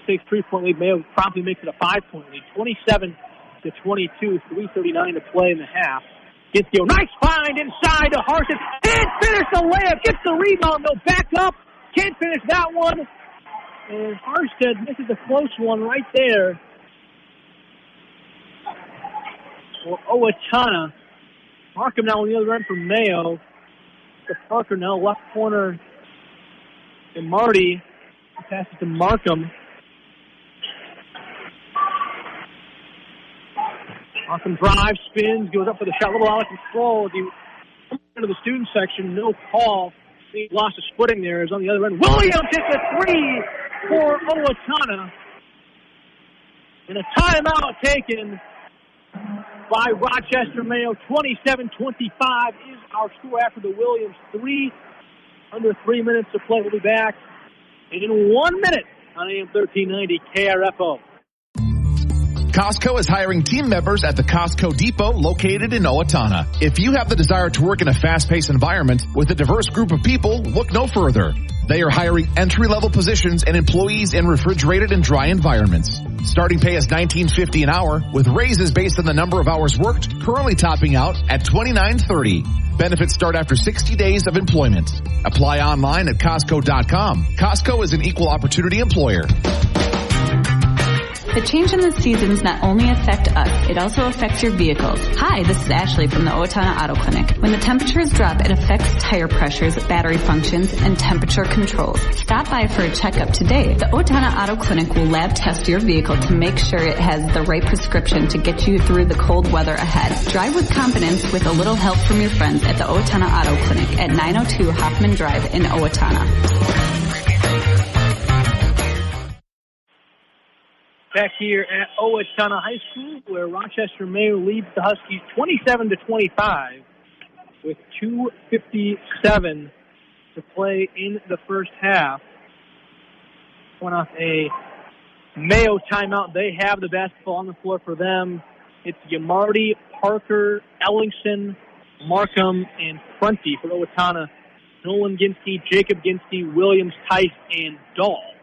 takes 3-point lead. Mayo promptly makes it a 5-point lead. 27-22, 3:39 to play in the half. Ginski, nice find inside to Harston. Can't finish the layup. Gets the rebound, though. Back up. Can't finish that one. And Harsted misses a close one right there for Owatonna. Markham now on the other end for Mayo. To Parker now, left corner to Marty. Passes to Markham. Markham drives, spins, goes up for the shot, a little out of control. He comes into the student section, no call. He lost his footing there. Is on the other end. Williams hits a three for Owatonna. And a timeout taken by Rochester Mayo. 27-25 is our score after the Williams three. Under 3 minutes to play. We'll be back in 1 minute on AM 1390 KRFO. Costco is hiring team members at the Costco Depot located in Owatonna. If you have the desire to work in a fast-paced environment with a diverse group of people, look no further. They are hiring entry-level positions and employees in refrigerated and dry environments. Starting pay is $19.50 an hour, with raises based on the number of hours worked, currently topping out at $29.30. Benefits start after 60 days of employment. Apply online at Costco.com. Costco is an equal opportunity employer. The change in the seasons not only affect us, it also affects your vehicles. Hi, this is Ashley from the Owatonna Auto Clinic. When the temperatures drop, it affects tire pressures, battery functions, and temperature controls. Stop by for a checkup today. The Owatonna Auto Clinic will lab test your vehicle to make sure it has the right prescription to get you through the cold weather ahead. Drive with confidence with a little help from your friends at the Owatonna Auto Clinic at 902 Hoffman Drive in Owatonna. Back here at Owatonna High School, where Rochester Mayo leads the Huskies 27-25 with 2:57 to play in the first half. Went off a Mayo timeout. They have the basketball on the floor for them. It's Yamardi, Parker, Ellingson, Markham, and Prunty for Owatonna. Nolan Ginsky, Jacob Ginsky, Williams, Tice, and Dahl.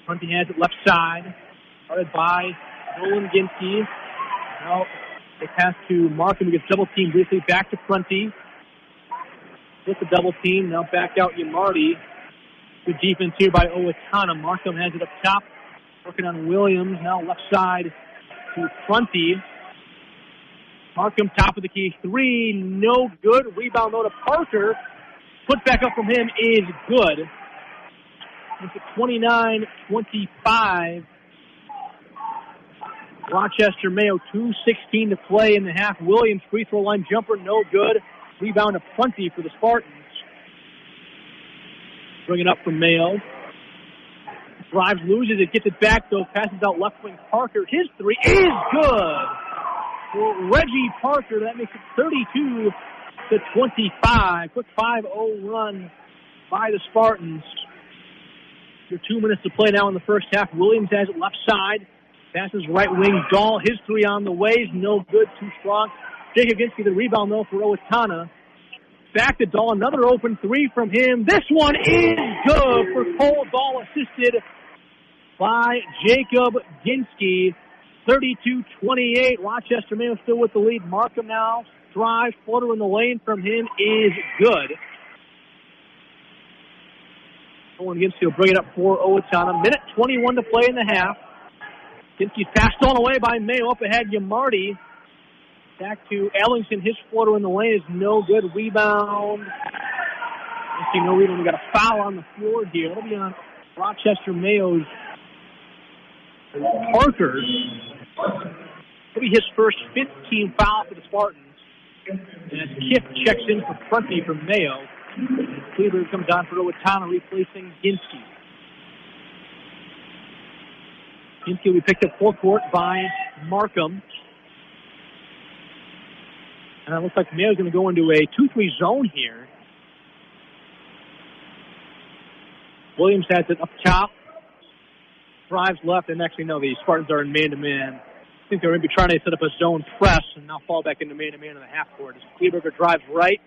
Prunty has it left side, started by Nolan Ginsky. Now they pass to Markham, who gets double teamed briefly. Back to Prunty. With the double team, now back out Yamardi. Good defense here by Owatonna. Markham has it up top, working on Williams. Now left side to Prunty. Markham top of the key three, no good. Rebound though to Parker. Put back up from him is good. It's at 29-25. Rochester Mayo, 2:16 to play in the half. Williams free throw line jumper, no good. Rebound to Prunty for the Spartans. Bring it up from Mayo. Drives, loses it, gets it back though. Passes out left wing Parker. His three is good. For Reggie Parker, that makes it 32-25. Quick 5-0 run by the Spartans. 2 minutes to play now in the first half. Williams has it left side. Passes right wing. Dahl, his three on the way. No good, too strong. Jacob Ginsky, the rebound though for Owatonna. Back to Dahl, another open three from him. This one is good for Cole Dahl, assisted by Jacob Ginsky. 32-28. Rochester Mayo still with the lead. Markham now drives. Floater in the lane from him is good. Nolan Ginsky will bring it up for Owatonna. Minute 21 to play in the half. Ginsky's passed on away by Mayo. Up ahead, Yamardi. Back to Ellingson. His floater in the lane is no good. Rebound. Ginsky, no rebound. We got a foul on the floor here. It'll be on Rochester Mayo's Parker. It'll be his first 15 foul for the Spartans. And as Kip checks in for Prunty from Mayo. Cleveland comes on for Owatonna, replacing Ginsky. Ginsky will be picked up full court by Markham. And it looks like Mayo's going to go into a 2-3 zone here. Williams has it up top. Drives left, and actually, no, the Spartans are in man-to-man. I think they're going to be trying to set up a zone press and now fall back into man-to-man in the half court. As Kleberger drives right.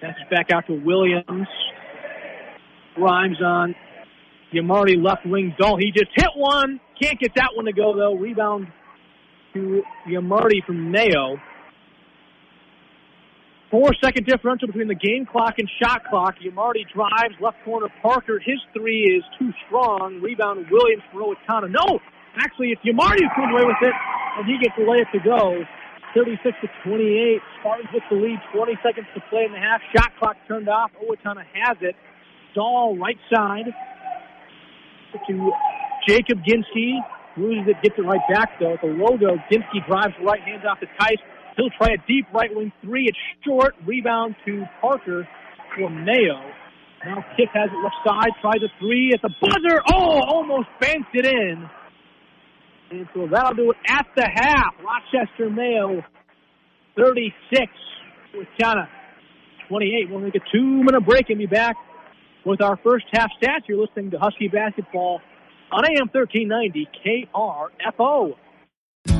That's back out to Williams. Grimes on Yamardi, left wing. Dull. He just hit one. Can't get that one to go, though. Rebound to Yamardi from Mayo. 4-second differential between the game clock and shot clock. Yamardi drives, left corner Parker. His three is too strong. Rebound Williams for Owatonna. No, actually, it's Yamardi who's going away with it, and he gets the layup to go. 36-28. Spartans with the lead. 20 seconds to play in the half. Shot clock turned off. Owatonna has it. Dahl right side to Jacob Ginsky. Loses it, gets it right back, though. At the logo, Ginsky drives the right hand off to Tice. He'll try a deep right wing three. It's short. Rebound to Parker for Mayo. Now Kick has it left side. Tries a three at the buzzer. Oh, almost banked it in. And so that'll do it at the half. Rochester Mayo 36. Owatonna 28. We'll take a 2-minute break and be back with our first half stats. You're listening to Husky Basketball on AM 1390 KRFO.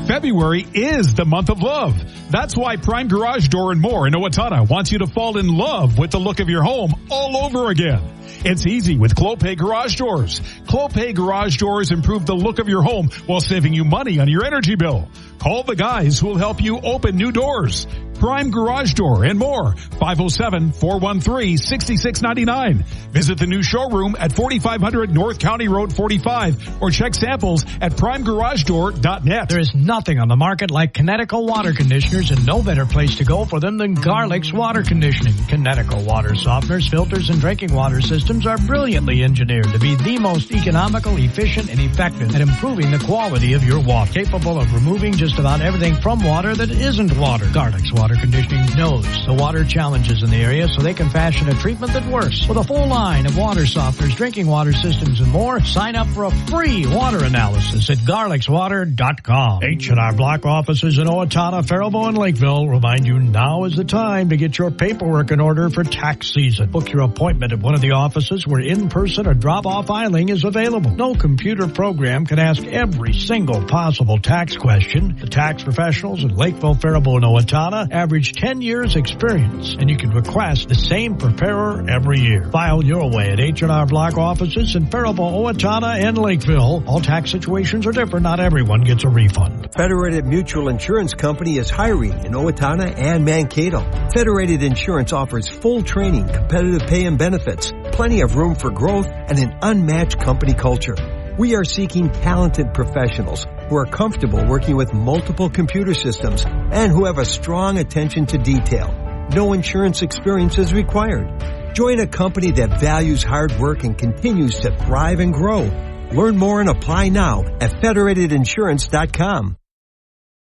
February is the month of love. That's why Prime Garage Door and More in Owatonna wants you to fall in love with the look of your home all over again. It's easy with Clopay Garage Doors. Clopay Garage Doors improve the look of your home while saving you money on your energy bill. Call the guys who will help you open new doors. Prime Garage Door and More. 507-413-6699. Visit the new showroom at 4500 North County Road 45 or check samples at primegaragedoor.net. There is nothing on the market like Kinetico water conditioners, and no better place to go for them than Garlic's Water Conditioning. Kinetico water softeners, filters, and drinking water systems are brilliantly engineered to be the most economical, efficient, and effective at improving the quality of your water. Capable of removing just about everything from water that isn't water. Garlic's Water Conditioning knows the water challenges in the area, so they can fashion a treatment that works. With a full line of water softeners, drinking water systems, and more, sign up for a free water analysis at garlicswater.com. H&R Block offices in Owatonna, Faribault, and Lakeville remind you now is the time to get your paperwork in order for tax season. Book your appointment at one of the offices where in-person or drop-off filing is available. No computer program can ask every single possible tax question. The tax professionals in Lakeville, Faribault, and Owatonna average 10 years experience, and you can request the same preparer every year. File your way at H&R Block offices in Faribault, Owatonna, and Lakeville. All tax situations are different. Not everyone gets a refund. Federated Mutual Insurance Company is hiring in Owatonna and Mankato. Federated Insurance offers full training, competitive pay and benefits, plenty of room for growth, and an unmatched company culture. We are seeking talented professionals who are comfortable working with multiple computer systems and who have a strong attention to detail. No insurance experience is required. Join a company that values hard work and continues to thrive and grow. Learn more and apply now at federatedinsurance.com.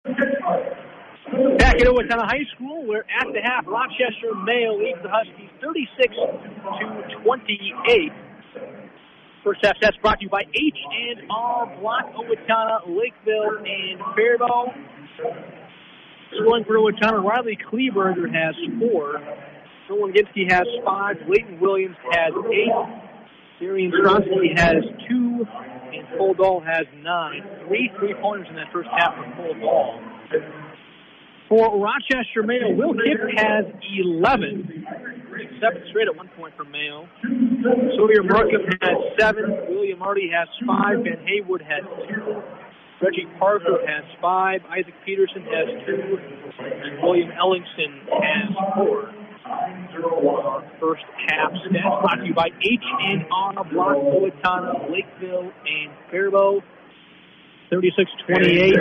Back at Owatonna High School, we're at the half. Rochester Mayo leads the Huskies 36-28. First half stats brought to you by H&R Block, Owatonna, Lakeville, and Faribault. Scoring for Owatonna, Riley Kleberger has 4. Nolan Ginsky has 5. Leighton Williams has 8. Darian Stronsky has 2. And Cole Dahl has 9. 3 3-pointers in that first half for Cole Dahl. For Rochester Mayo, Will Kipp has 11. 7 straight at 1 point for Mayo. Sawyer Markham has 7. William Hardy has 5. Van Haywood has 2. Reggie Parker has 5. Isaac Peterson has 2. And William Ellingson has 4. First half stats brought to you by H&R Block, Owatonna, Lakeville, and Faribault. 36-28.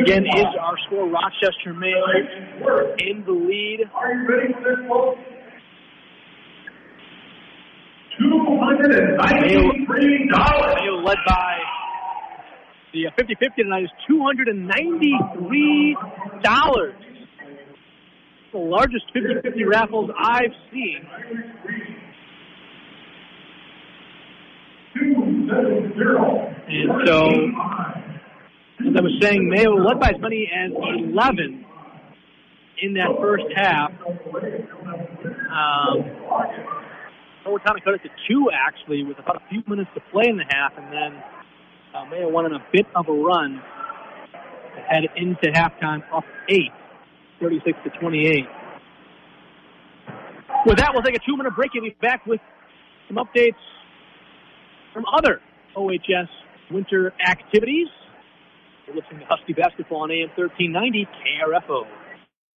Again, is our score. Rochester Mayo in the lead. Mayo led by the 50-50 tonight is $293. The largest 50-50 raffles I've seen. And so, as I was saying, Mayo led by as many as 11 in that first half. Owatonna cut it to 2, actually, with about a few minutes to play in the half, and then Mayo went on a bit of a run to head into halftime up 8, 36-28. With that, we'll take a 2-minute break and be back with some updates from other OHS winter activities. You're listening to Husky Basketball on AM 1390 KRFO.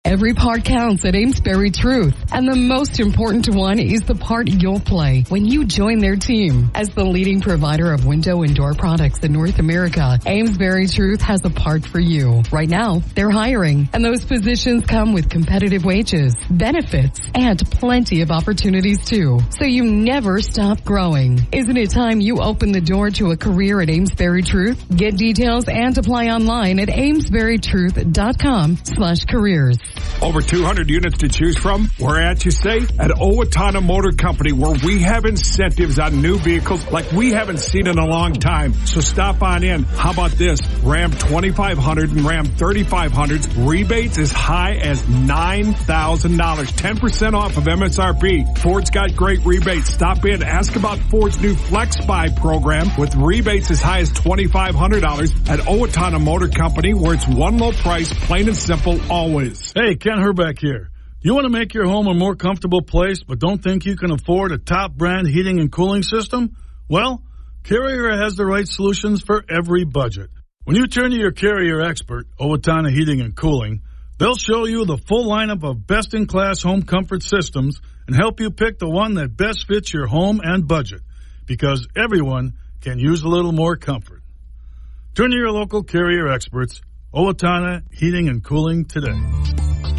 Every part counts at Amesbury Truth, and the most important one is the part you'll play when you join their team. As the leading provider of window and door products in North America, Amesbury Truth has a part for you. Right now, they're hiring, and those positions come with competitive wages, benefits, and plenty of opportunities too. So you never stop growing. Isn't it time you open the door to a career at Amesbury Truth? Get details and apply online at amesburytruth.com/careers. Over 200 units to choose from. We're at you say at Owatonna Motor Company, where we have incentives on new vehicles like we haven't seen in a long time. So stop on in. How about this? Ram 2500 and Ram 3500s rebates as high as $9,000, 10% off of MSRP. Ford's got great rebates. Stop in. Ask about Ford's new Flex Buy program with rebates as high as $2,500 at Owatonna Motor Company, where it's one low price, plain and simple, always. Hey, Ken Herbeck here. You want to make your home a more comfortable place but don't think you can afford a top brand heating and cooling system? Well, Carrier has the right solutions for every budget. When you turn to your Carrier expert, Owatonna Heating and Cooling, they'll show you the full lineup of best-in-class home comfort systems and help you pick the one that best fits your home and budget, because everyone can use a little more comfort. Turn to your local Carrier experts, Owatonna Heating and Cooling, today.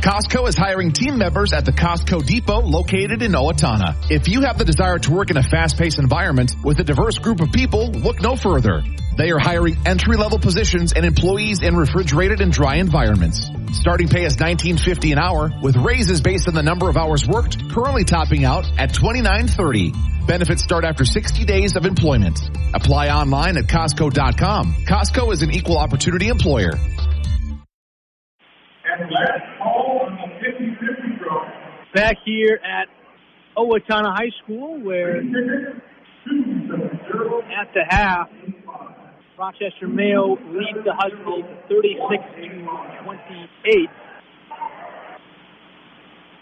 Costco is hiring team members at the Costco Depot located in Owatonna. If you have the desire to work in a fast-paced environment with a diverse group of people, look no further. They are hiring entry-level positions and employees in refrigerated and dry environments. Starting pay is $19.50 an hour, with raises based on the number of hours worked, currently topping out at $29.30. Benefits start after 60 days of employment. Apply online at Costco.com. Costco is an equal opportunity employer. Back here at Owatonna High School, where at the half, Rochester Mayo leads the Huskies 36-28.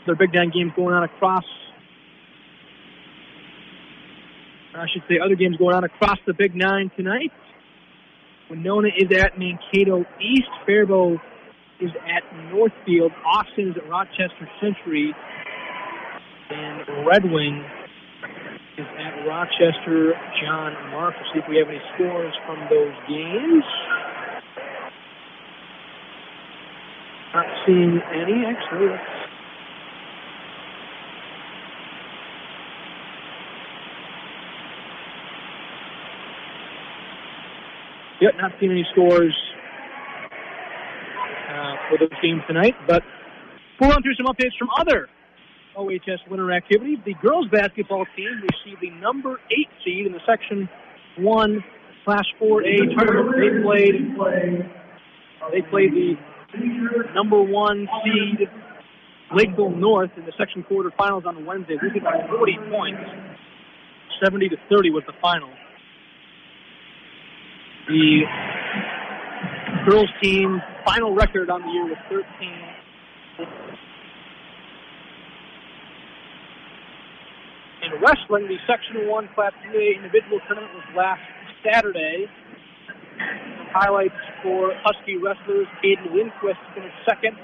Their Big Nine games going on across, I should say other games going on across the Big Nine tonight. Winona is at Mankato East. Faribault is at Northfield. Austin is at Rochester Century. And Red Wing is at Rochester John Mark. We'll see if we have any scores from those games. Not seeing any, actually. Yep, not seeing any scores for those games tonight. But we'll run through some updates from other OHS winter activities. The girls basketball team received the number 8 seed in the Section 1 Class 4A tournament. They played the number 1 seed Lakeville North in the Section quarterfinals on Wednesday. They beat by 40 points. 70-30 was the final. The girls team final record on the year was 13. In wrestling, the Section 1 Class 3A individual tournament was last Saturday. Some highlights for Husky wrestlers. Caden Lindquist finished second,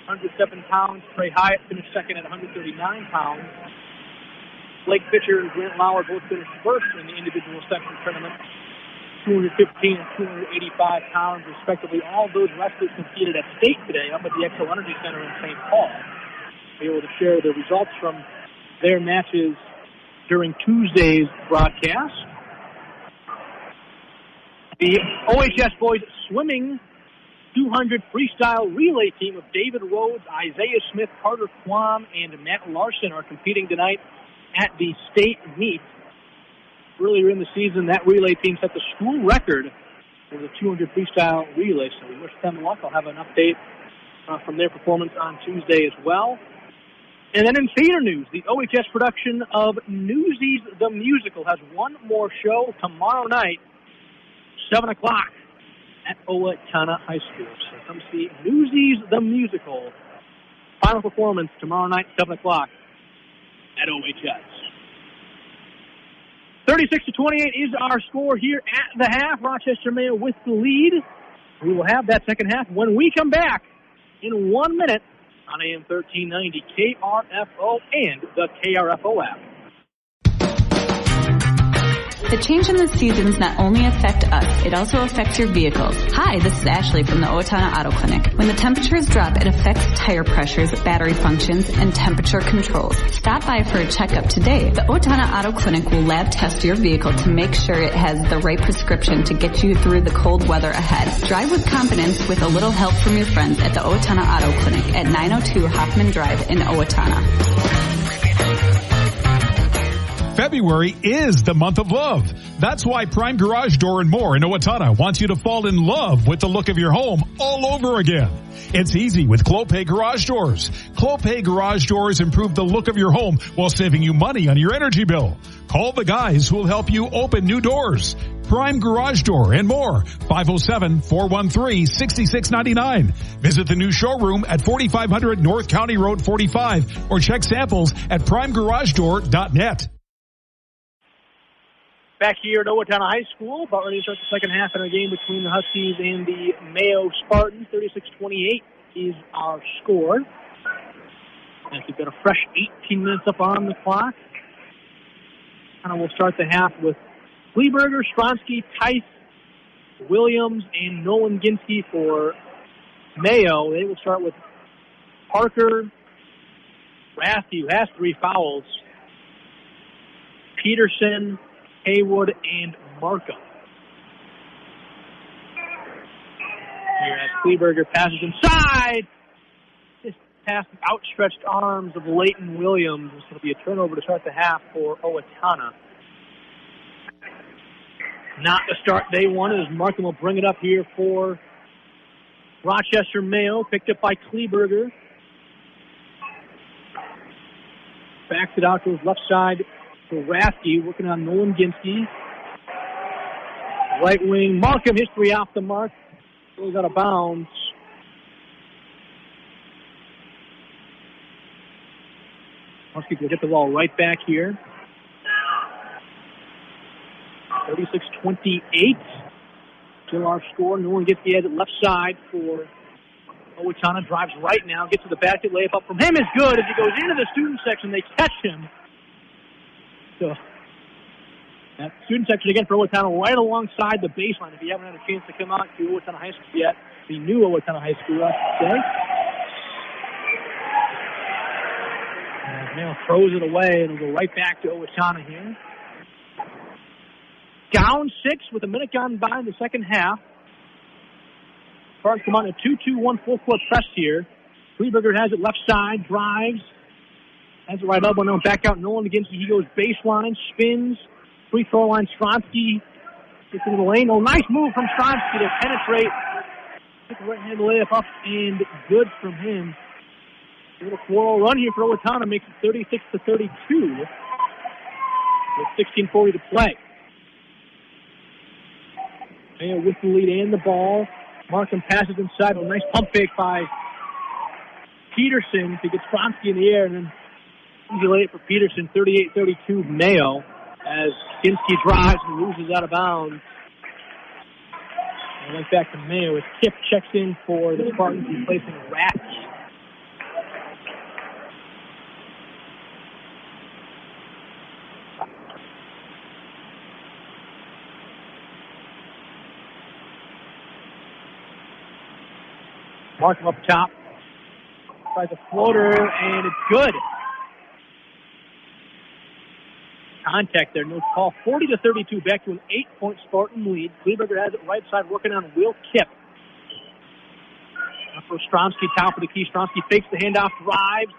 107 pounds. Trey Hyatt finished second at 139 pounds. Blake Fisher and Grant Lauer both finished first in the individual section tournament, 215 and 285 pounds, respectively. All those wrestlers competed at state today up at the Xcel Energy Center in St. Paul. Be able to share the results from their matches during Tuesday's broadcast. The OHS boys swimming 200 freestyle relay team of David Rhodes, Isaiah Smith, Carter Quam, and Matt Larson are competing tonight at the state meet. Earlier in the season, that relay team set the school record for the 200 freestyle relay, so we wish them luck. I'll have an update from their performance on Tuesday as well. And then in theater news, the OHS production of Newsies the Musical has one more show tomorrow night, 7 o'clock at Owatonna High School. So come see Newsies the Musical. Final performance tomorrow night, 7 o'clock at OHS. 36-28 is our score here at the half. Rochester Mayo with the lead. We will have that second half when we come back in 1 minute on AM 1390 KRFO and the KRFO app. The change in the seasons not only affect us, it also affects your vehicles. Hi, this is Ashley from the Owatonna Auto Clinic. When the temperatures drop, it affects tire pressures, battery functions, and temperature controls. Stop by for a checkup today. The Owatonna Auto Clinic will lab test your vehicle to make sure it has the right prescription to get you through the cold weather ahead. Drive with confidence with a little help from your friends at the Owatonna Auto Clinic at 902 Hoffman Drive in Owatonna. February is the month of love. That's why Prime Garage Door and More in Owatonna wants you to fall in love with the look of your home all over again. It's easy with Clopay Garage Doors. Clopay Garage Doors improve the look of your home while saving you money on your energy bill. Call the guys who will help you open new doors. Prime Garage Door and More, 507-413-6699. Visit the new showroom at 4500 North County Road 45 or check samples at primegaragedoor.net. Back here at Owatonna High School, about ready to start the second half in our game between the Huskies and the Mayo Spartans. 36-28 is our score. And we've got a fresh 18 minutes up on the clock. And we'll start the half with Kleberger, Stronsky, Tice, Williams, and Nolan Ginsky for Mayo. They will start with Parker, Rathke, who has 3 fouls, Peterson, Haywood, and Markham. Here as Kleberger passes inside. Just past the outstretched arms of Leighton Williams. This will be a turnover to start the half for Owatonna. Not the start they wanted as Markham will bring it up here for Rochester Mayo. Picked up by Kleberger. Backs it out to his left side. So Rathke working on Nolan Ginsky. Right wing, Markham, his 3 off the mark. Goes out of bounds. Huskies will get the ball right back here. 36-28. Still our score. Nolan Ginsky has it left side for Owatonna. Drives right now. Gets to the basket. Layup up from him is good. As he goes into the student section, they catch him. So, that student section again for Owatonna right alongside the baseline. If you haven't had a chance to come out to Owatonna High School yet, the new Owatonna High School, I should say. And now throws it away, and it'll go right back to Owatonna here. Down 6 with a minute gone by in the second half. Spartans come on a 2-2-1 full-court press here. Kleberger has it left side, drives. Has it right elbow now, back out Nolan against it. He goes baseline, spins, free throw line. Stronsky gets into the lane. Oh, nice move from Stronsky to penetrate. Get the right-hand layup up and good from him. A little 4-0 run here for Owatonna makes it 36-32 with 16:40 to play. Mayo with the lead and the ball. Markham passes inside. A nice pump fake by Peterson to get Stronsky in the air, and then easy layup for Peterson, 38-32 Mayo, as Ginsky drives and loses out of bounds. And went back to Mayo as Kip checks in for the Spartans, replacing Rathke. Markham up top. Tries a floater, and it's good. Contact there, no call. 40-32, back to an 8-point Spartan lead. Kleberger has it right side, working on Will Kipp. For Stronsky, top of the key. Stronsky fakes the handoff, drives,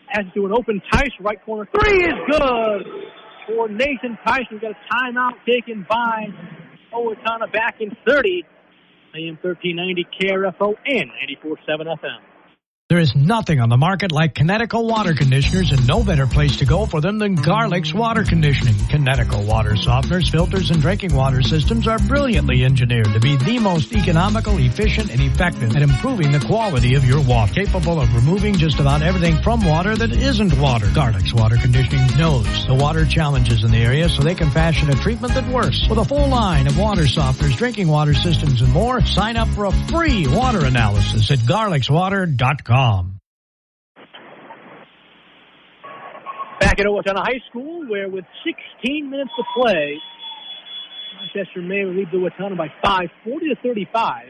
passes to an open Tice, right corner. 3 is good for Nathan Tice. We've got a timeout taken by Owatonna back in 30. AM 1390 KRFO and 94.7 FM. There is nothing on the market like Kinetico water conditioners, and no better place to go for them than Garlic's Water Conditioning. Kinetico water softeners, filters, and drinking water systems are brilliantly engineered to be the most economical, efficient, and effective at improving the quality of your water. Capable of removing just about everything from water that isn't water. Garlic's Water Conditioning knows the water challenges in the area, so they can fashion a treatment that works. With a full line of water softeners, drinking water systems, and more, sign up for a free water analysis at garlicswater.com. Back at Owatonna High School, where with 16 minutes to play, Rochester Mayo leads Owatonna by 5, 40-35.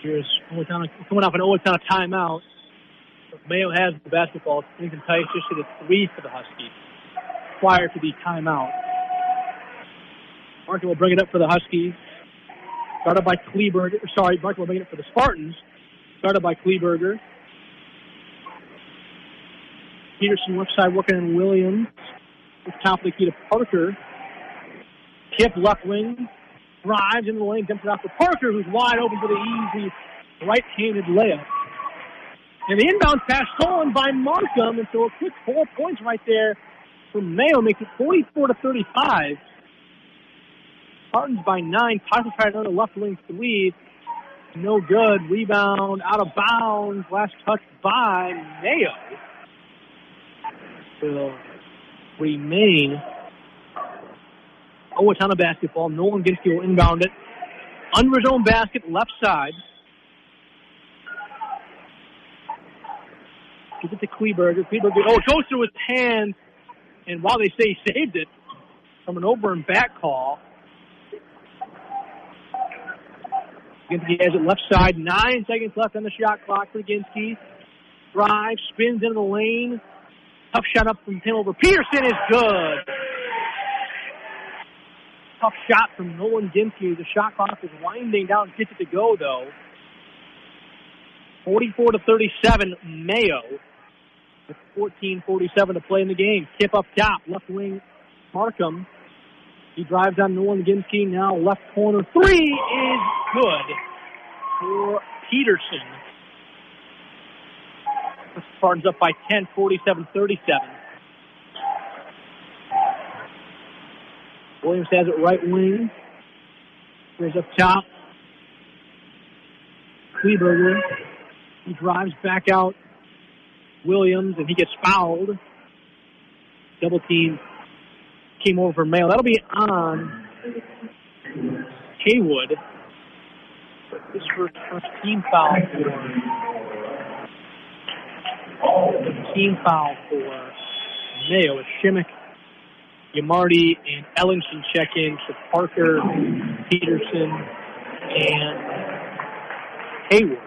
Here's Owatonna coming off an Owatonna timeout. Mayo has the basketball. Nathan Tice just hit a 3 for the Huskies prior to the timeout. Martin will bring it up for the Huskies. Started by Kleberger. Sorry, Martin will bring it up for the Spartans. Started by Kleberger. Peterson left side working on Williams. Top of the key to Parker. Kip left wing. Drives into the lane. Dumps it out to Parker, who's wide open for the easy right-handed layup. And the inbound pass stolen by Markham. And so a quick 4 points right there for Mayo. Makes it 44-35. Spartans by 9. Parker tried another left wing 3. No good. Rebound out of bounds. Last touch by Mayo. Will remain Owatonna basketball. Nolan Ginsky will inbound it. Under his own basket, left side. Give it to Kleberger. Kleberger, it goes through his hands. And while they say he saved it from an over and back call, Ginsky has it left side. 9 seconds left on the shot clock for Ginsky. Drives, spins into the lane. Tough shot up from him over Peterson is good. Tough shot from Nolan Ginsky. The shot clock is winding down. Gets it to go, though. 44-37, Mayo. With 14:47 to play in the game. Tip up top. Left wing, Markham. He drives on Nolan Ginsky. Now left corner. 3 is good for Peterson. The Spartans up by 10, 47-37. Williams has it right wing. Here's up top. Kleberger. He drives back out. Williams, and he gets fouled. Double team came over for Mayo. That'll be on Haywood. This first team foul for Mayo. It's Shimmick, Yamardi, and Ellington check in for Parker, Peterson, and Haywood.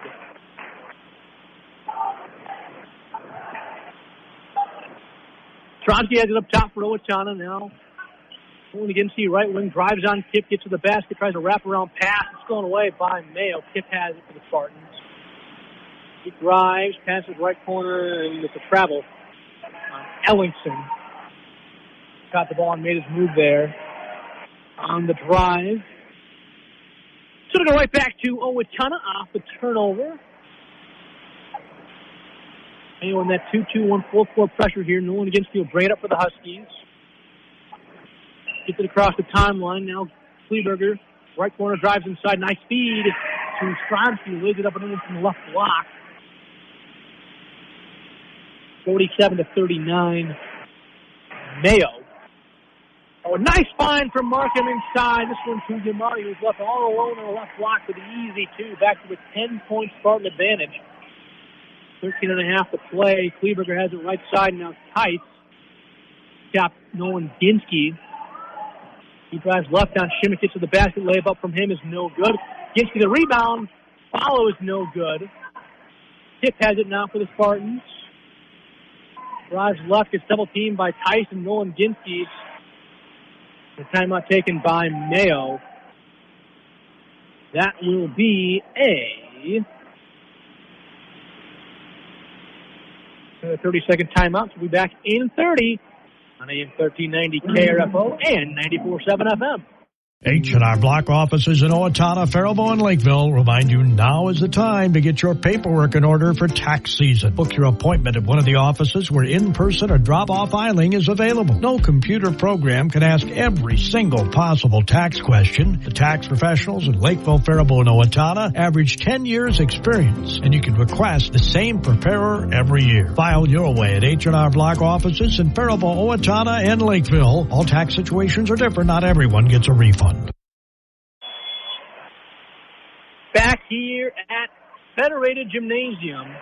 Tronsky has it up top for Owatonna now. Going against the right wing, drives on Kip, gets to the basket, tries a wraparound pass. It's going away by Mayo. Kip has it for the Spartans. He drives, passes right corner, and it's a travel on Ellington. Got the ball and made his move there on the drive. So to go right back to Owatonna off the turnover. Mayo in that 2-2-1 full-court pressure here. Nolan against will bring it up for the Huskies. Gets it across the timeline. Now Kleberger, right corner, drives inside. Nice feed to Stronsky. Lays it up and in from the left block. 47-39. Mayo. Oh, a nice find from Markham inside. This one to Yamardi, who's left all alone on the left block with the easy 2. Back to a 10-point Spartan advantage. 13.5 to play. Kleberger has it right side. Now Tice. Got Nolan Ginsky. He drives left down. Shimmick gets to the basket. Layup up from him is no good. Ginsky the rebound. Follow is no good. Tip has it now for the Spartans. Drives left. Gets double teamed by Tice and Nolan Ginsky. The timeout taken by Mayo. That will be a 30-second timeout. We'll be back in 30 on AM 1390 KRFO and 94.7 FM. H&R Block offices in Owatonna, Faribault, and Lakeville remind you now is the time to get your paperwork in order for tax season. Book your appointment at one of the offices where in-person or drop-off filing is available. No computer program can ask every single possible tax question. The tax professionals in Lakeville, Faribault, and Owatonna average 10 years experience, and you can request the same preparer every year. File your way at H&R Block offices in Faribault, Owatonna, and Lakeville. All tax situations are different. Not everyone gets a refund. Back here at Federated Gymnasium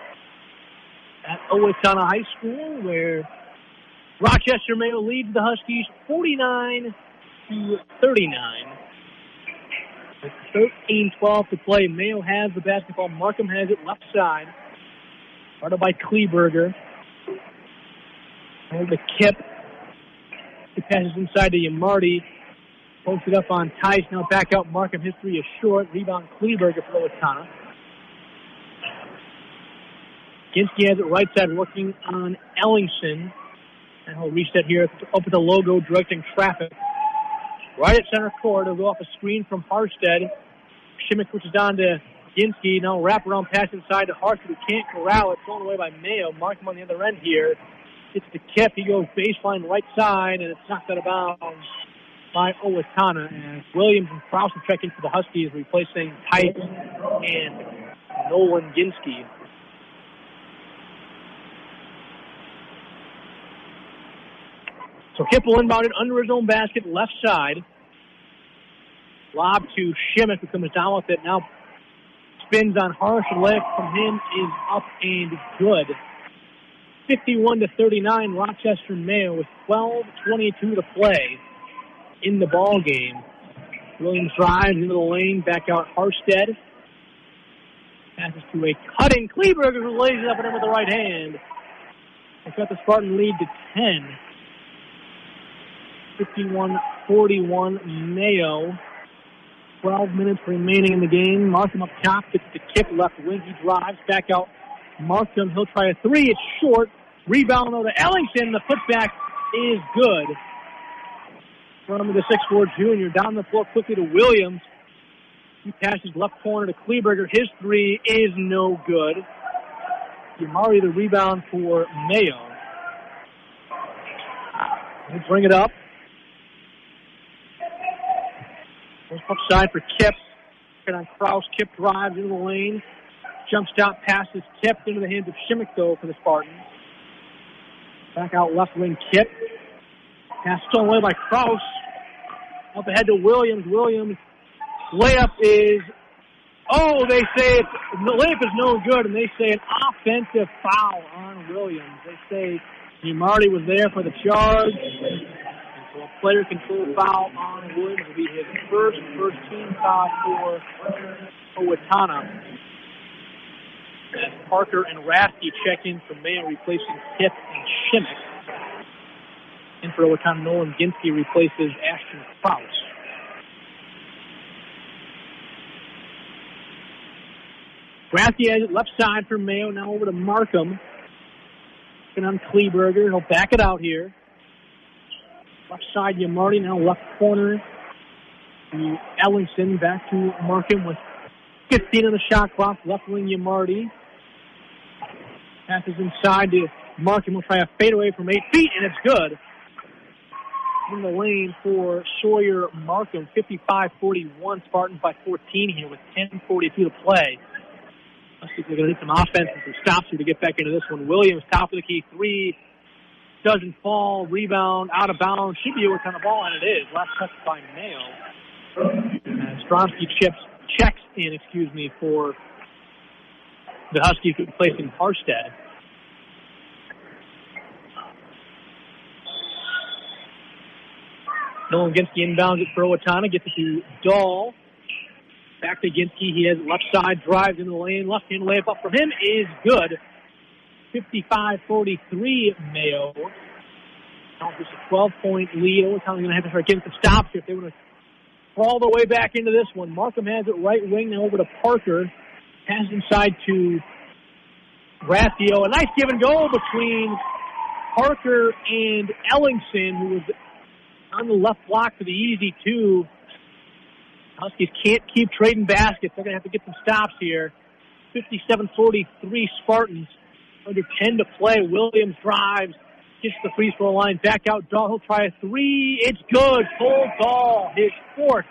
at Owatonna High School, where Rochester Mayo leads the Huskies 49-39. With 13-12 to play. Mayo has the basketball. Markham has it left side. Started by Kleberger. Over the Kip. He passes inside to Yamardi. Posts it up on Tice. Now back out. Markham. His three is short. Rebound Kleberger for Owatonna. Ginsky has it right side working on Ellingson. And he'll reset here up at the logo directing traffic. Right at center court. He'll go off a screen from Harstead. Shimmick switches on to Ginsky. Now wraparound pass inside to Harstead. He can't corral it. Thrown away by Mayo. Markham on the other end here. Gets to Kip. He goes baseline right side, and it's knocked out of bounds by Owatonna. And Williams and Krause will check in for the Huskies, replacing Tice and Nolan Ginsky. So Kip will inbound it under his own basket, left side. Lob to Shimmick, who comes down with it. Now spins on Harsh. The layup from him is up and good. 51-39, Rochester Mayo with 12:22 to play in the ball game. Williams drives into the lane, back out Harstead. Passes to a cutting Kleberger, who lays it up at him with the right hand. They cut the Spartan lead to 10. 51-41 Mayo. 12 minutes remaining in the game. Markham up top, gets the Kip left wing. He drives back out. Markham, he'll try a three. It's short. Rebound over to Ellingson. The putback is good. From the 6'4 junior. Down the floor quickly to Williams. He passes left corner to Kleberger. His three is no good. Yamari the rebound for Mayo. He'll bring it up. Upside for Kip. On Krause. Kip drives into the lane. Jump stop pass is tipped into the hands of Shimmick, though, for the Spartans. Back out left wing Kip. Pass stolen away by Krause. Up ahead to Williams. Williams. Layup is, they say the layup is no good, and they say an offensive foul on Williams. They say Marty was there for the charge. So a player control foul on Williams will be his first team foul for Owatonna. As Parker and Rasky check in for Mayo, replacing Kip and Shimmick. And for Owatonna, Nolan Ginsky replaces Ashton Krause. Rasky has it left side for Mayo, now over to Markham. Looking on Kleberger, he'll back it out here. Left side, Yamardi, now left corner. Ellingson back to Markham with 15 on the shot clock. Left wing, Yamardi. Passes inside to Markham. Will try a fadeaway from 8 feet, and it's good. In the lane for Sawyer Markham. 55-41, Spartans by 14 here with 10:42 to play. Let's see if we're going to need some offense and some stops here to get back into this one. Williams, top of the key, three. Doesn't fall. Rebound, out of bounds. Should be a kind of ball, and it is. Last touch by Mayo. Stromsky checks in, for the Huskies replacing Harstead. Nolan Ginsky inbounds it for Owatonna. Gets it to Dahl. Back to Ginsky. He has left side, drives into the lane. Left-hand layup up from him is good. 55-43 Mayo. Now just a 12-point lead. Owatonna's going to have to start getting some stops here if they want to crawl their way back into this one. Markham has it right wing now over to Parker. Pass inside to Rathio. A nice give and go between Parker and Ellingson, who was on the left block for the easy two. Huskies can't keep trading baskets. They're going to have to get some stops here. 57-43 Spartans. Under 10 to play. Williams drives. Gets the free throw line. Back out. Dahl. He'll try a three. It's good. Cole Dahl. His fourth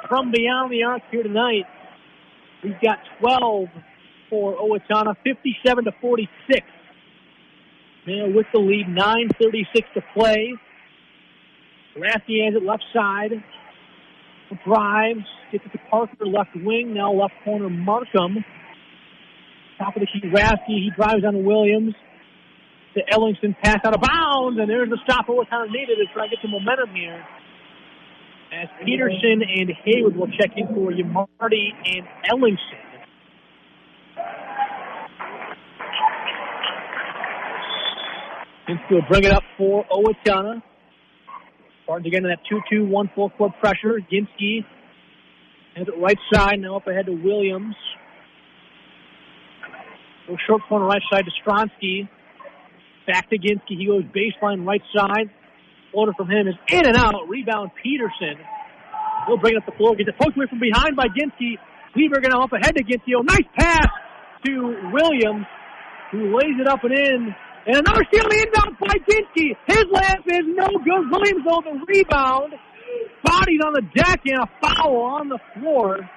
from beyond the arc here tonight. We've got 12 for Owatonna. 57-46. Mayo with the lead. 9:36 to play. Rathke has it left side. Drives. Gets it to Parker. Left wing. Now left corner Markham. Top of the key, Rathke. He drives on Williams. To Ellingson, pass out of bounds, and there's the stop Owatonna needed to try to get some momentum here. As Peterson and Haywood will check in for you, Marty and Ellingson. Ginsky will bring it up for Owatonna. Spartans again in that 2-2-1 full court pressure. Ginsky has it right side, now up ahead to Williams. Go short corner right side to Stronsky. Back to Ginsky. He goes baseline right side. Floater from him is in and out. Rebound Peterson. He'll bring it up the floor. Gets it poked away from behind by Ginsky. Lieberger now up ahead to Ginsky. Oh, nice pass to Williams, who lays it up and in. And another steal the inbound by Ginsky. His layup is no good. Williams on the rebound. Bodies on the deck and a foul on the floor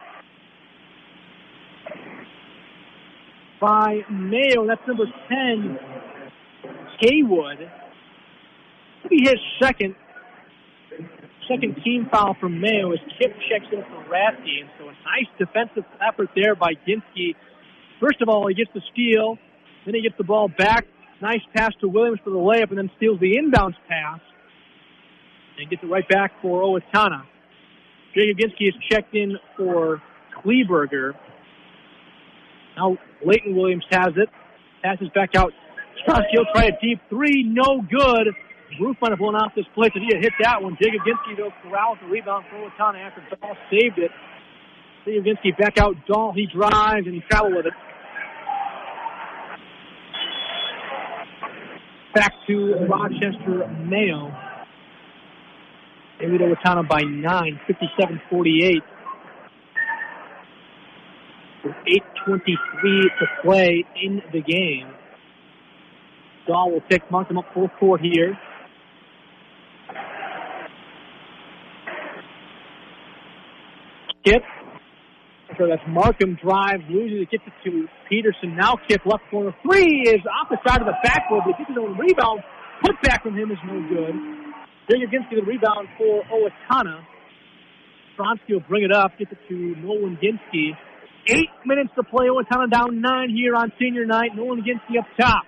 by Mayo. That's number 10, Haywood. Maybe his second team foul from Mayo as Kip checks in for Rathke. And so a nice defensive effort there by Ginsky. First of all, he gets the steal. Then he gets the ball back. Nice pass to Williams for the layup and then steals the inbounds pass. And gets it right back for Owatonna. Jacob Ginsky is checked in for Kleberger. Now Leighton Williams has it. Passes back out. Stronsky will try a deep three. No good. Roof might have blown off this place if he had hit that one. Jacob Ginsky, though, corrals the rebound for Owatonna after Dahl saved it. Jacob Ginsky back out. Dahl, he drives and he travels with it. Back to Rochester, Mayo. They lead Owatonna by 9, 57-48. With 8:23 to play in the game. Dahl will pick Markham up full court here. Kip. So that's Markham drives, loses it, gets it to Peterson. Now Kip left corner. Three is off the side of the backboard, but gets his own rebound. Put back from him is no good. Jacob Ginsky the rebound for Owatonna. Stronsky will bring it up, gets it to Nolan Ginsky. 8 minutes to play. Owatonna down 9 here on senior night. Nolan Ginsky up top.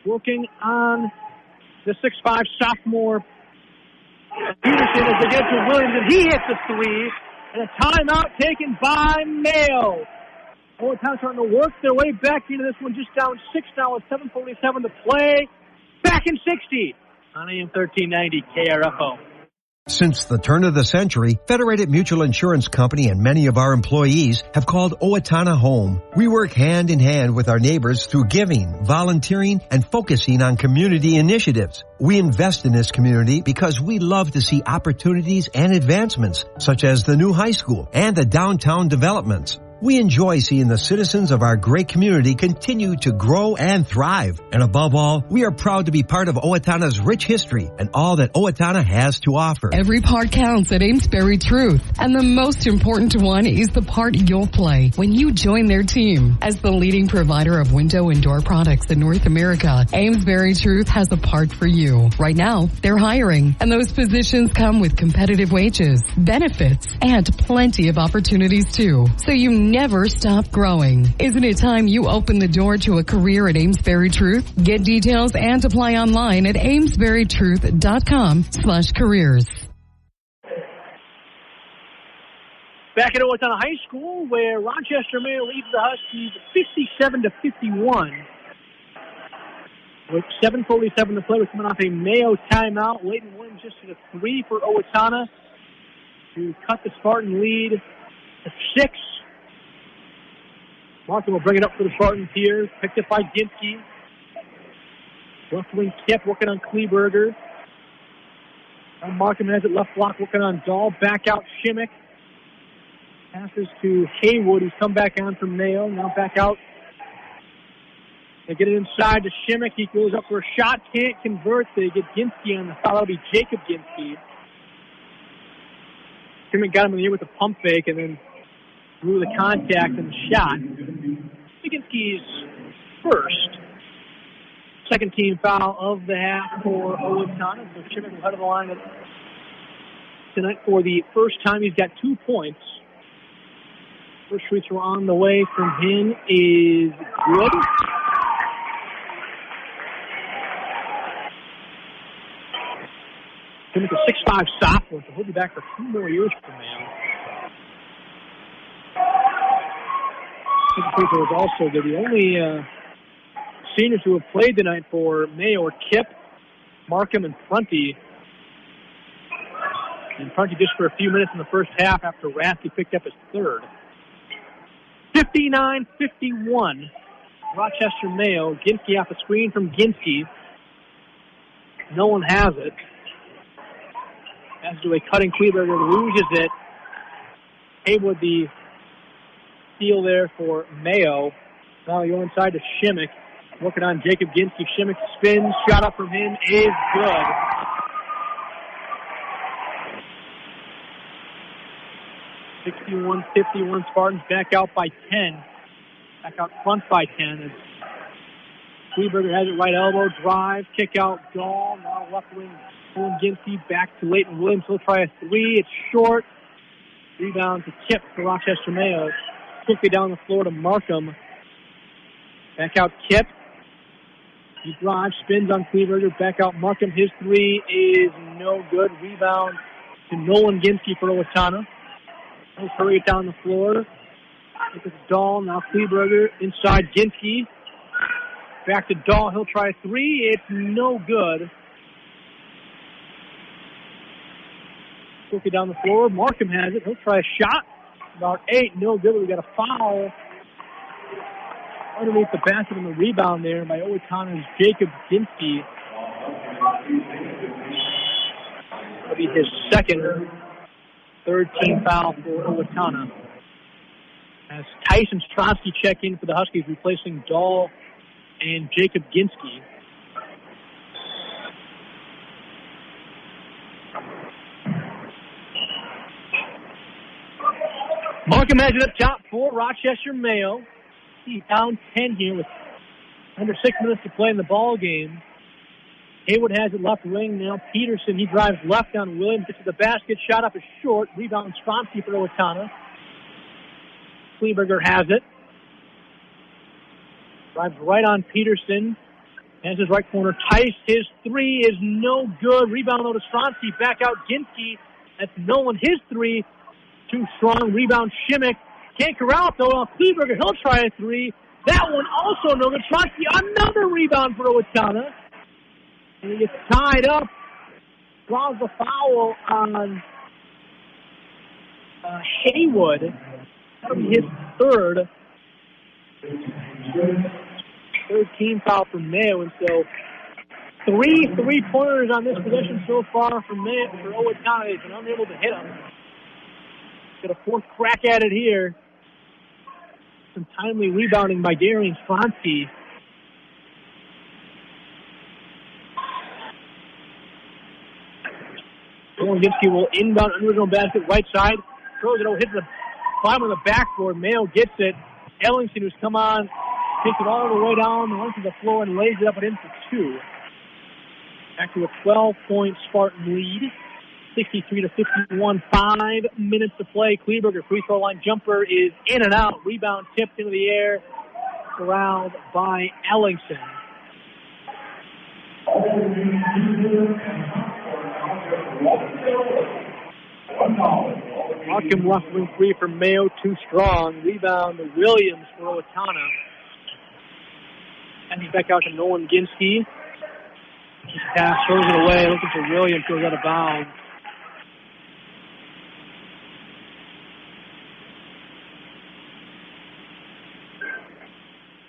Working on the 6'5 sophomore Peterson as they get to Williams, and he hits a three. And a timeout taken by Mayo. Owatonna starting to work their way back into this one, just down 6 now with 7:47 to play. Back in 60 on AM 1390 KRFO. Since the turn of the century, Federated Mutual Insurance Company and many of our employees have called Owatonna home. We work hand in hand with our neighbors through giving, volunteering, and focusing on community initiatives. We invest in this community because we love to see opportunities and advancements, such as the new high school and the downtown developments. We enjoy seeing the citizens of our great community continue to grow and thrive. And above all, we are proud to be part of Owatonna's rich history and all that Owatonna has to offer. Every part counts at Amesbury Truth. And the most important one is the part you'll play when you join their team. As the leading provider of window and door products in North America, Amesbury Truth has a part for you. Right now, they're hiring. And those positions come with competitive wages, benefits, and plenty of opportunities too. So you never stop growing. Isn't it time you open the door to a career at Amesbury Truth? Get details and apply online at amesburytruth.com/careers. Back at Owatonna High School, where Rochester Mayo leads the Huskies 57-51. With 7:47 to play, we're coming off a Mayo timeout. Leighton Williams just hit a three for Owatonna to cut the Spartan lead to 6. Markham will bring it up for the Spartans here. Picked up by Ginsky. Left wing Kip working on Kleberger. Markham has it left block working on Dahl. Back out Shimmick. Passes to Haywood, who's come back on from Mayo. Now back out. They get it inside to Shimmick. He goes up for a shot. Can't convert. They get Ginsky on the foul. That'll be Jacob Ginsky. Shimmick got him in the ear with a pump fake and then drew the contact and the shot. Ginsky's first. Second team foul of the half for Owatonna. So Shimmick will head of the line tonight for the first time. He's got 2 points. First free throw on the way from him is good. Shimmick, a 6'5" sophomore, so he'll be back for 2 more years from now. Second free throw is also good. The only seniors who have played tonight for Mayo are Kip, Markham, and Prunty. And Prunty just for a few minutes in the first half after Rathke picked up his third. 59-51, Rochester Mayo. Ginsky off a screen from Ginsky. No one has it. Has to do a cutting Kleberger, loses it. Haywood the steal there for Mayo. Now you go inside to Shimmick. Working on Jacob Ginsky. Shimmick spins. Shot up from him is good. (61-51) Spartans back out by 10. Back out front by 10. As Kleberger has it right elbow. Drive. Kick out. Dahl. Now left wing. Pulling Ginsky back to Leighton Williams. He'll try a three. It's short. Rebound to Kip for Rochester Mayo. Quickly down the floor to Markham. Back out Kip. He drives, spins on Kleberger. Back out Markham. His three is no good. Rebound to Nolan Ginsky for Owatonna. He'll hurry it down the floor. Look at Dahl. Now Kleberger inside Ginsky. Back to Dahl. He'll try a three. It's no good. Quickly down the floor. Markham has it. He'll try a shot. About 8. No good. We got a foul underneath the basket and the rebound there by Owatonna's Jacob Ginsky. That'll be his second, third team foul for Owatonna. As Tyson Stronsky check in for the Huskies, replacing Dahl and Jacob Ginsky. Markham has it up top for Rochester Mayo. He's down 10 here with under 6 minutes to play in the ball game. Haywood has it left wing now. Peterson, he drives left on Williams, gets to the basket. Shot up is short. Rebound Stronsky for Owatonna. Kleberger has it. Drives right on Peterson. Has his right corner. Tice, his three is no good. Rebound though to Stronsky. Back out Ginsky. That's Nolan. His three. Too strong. Rebound Shimmick. Can't corral it though. Kleberger, he'll try a three. That one also no good. Stronsky, another rebound for Owatonna. And he gets tied up. Draws the foul on Haywood. That'll be his third. Third team foul for Mayo. And so 3 3-pointers on this possession so far for Mayo, for Owatonna. He's been unable to hit them. Got a fourth crack at it here. Some timely rebounding by Darian Stronsky. Nolan Ginsky will inbound under his own basket, right side. Throws it over, hits the bottom of the backboard. Mayo gets it. Ellingson, who's come on, takes it all the way down the length of the floor and lays it up and in for 2. Back to a 12-point Spartan lead. 63-51, 5 minutes to play. Kleberger free throw line jumper is in and out. Rebound tipped into the air. Corralled by Ellingson. Markham left wing three for Mayo, too strong. Rebound to Williams for Owatonna. And he's back out to Nolan Ginsky. Pass, throws it away, looking for Williams, goes out of bounds.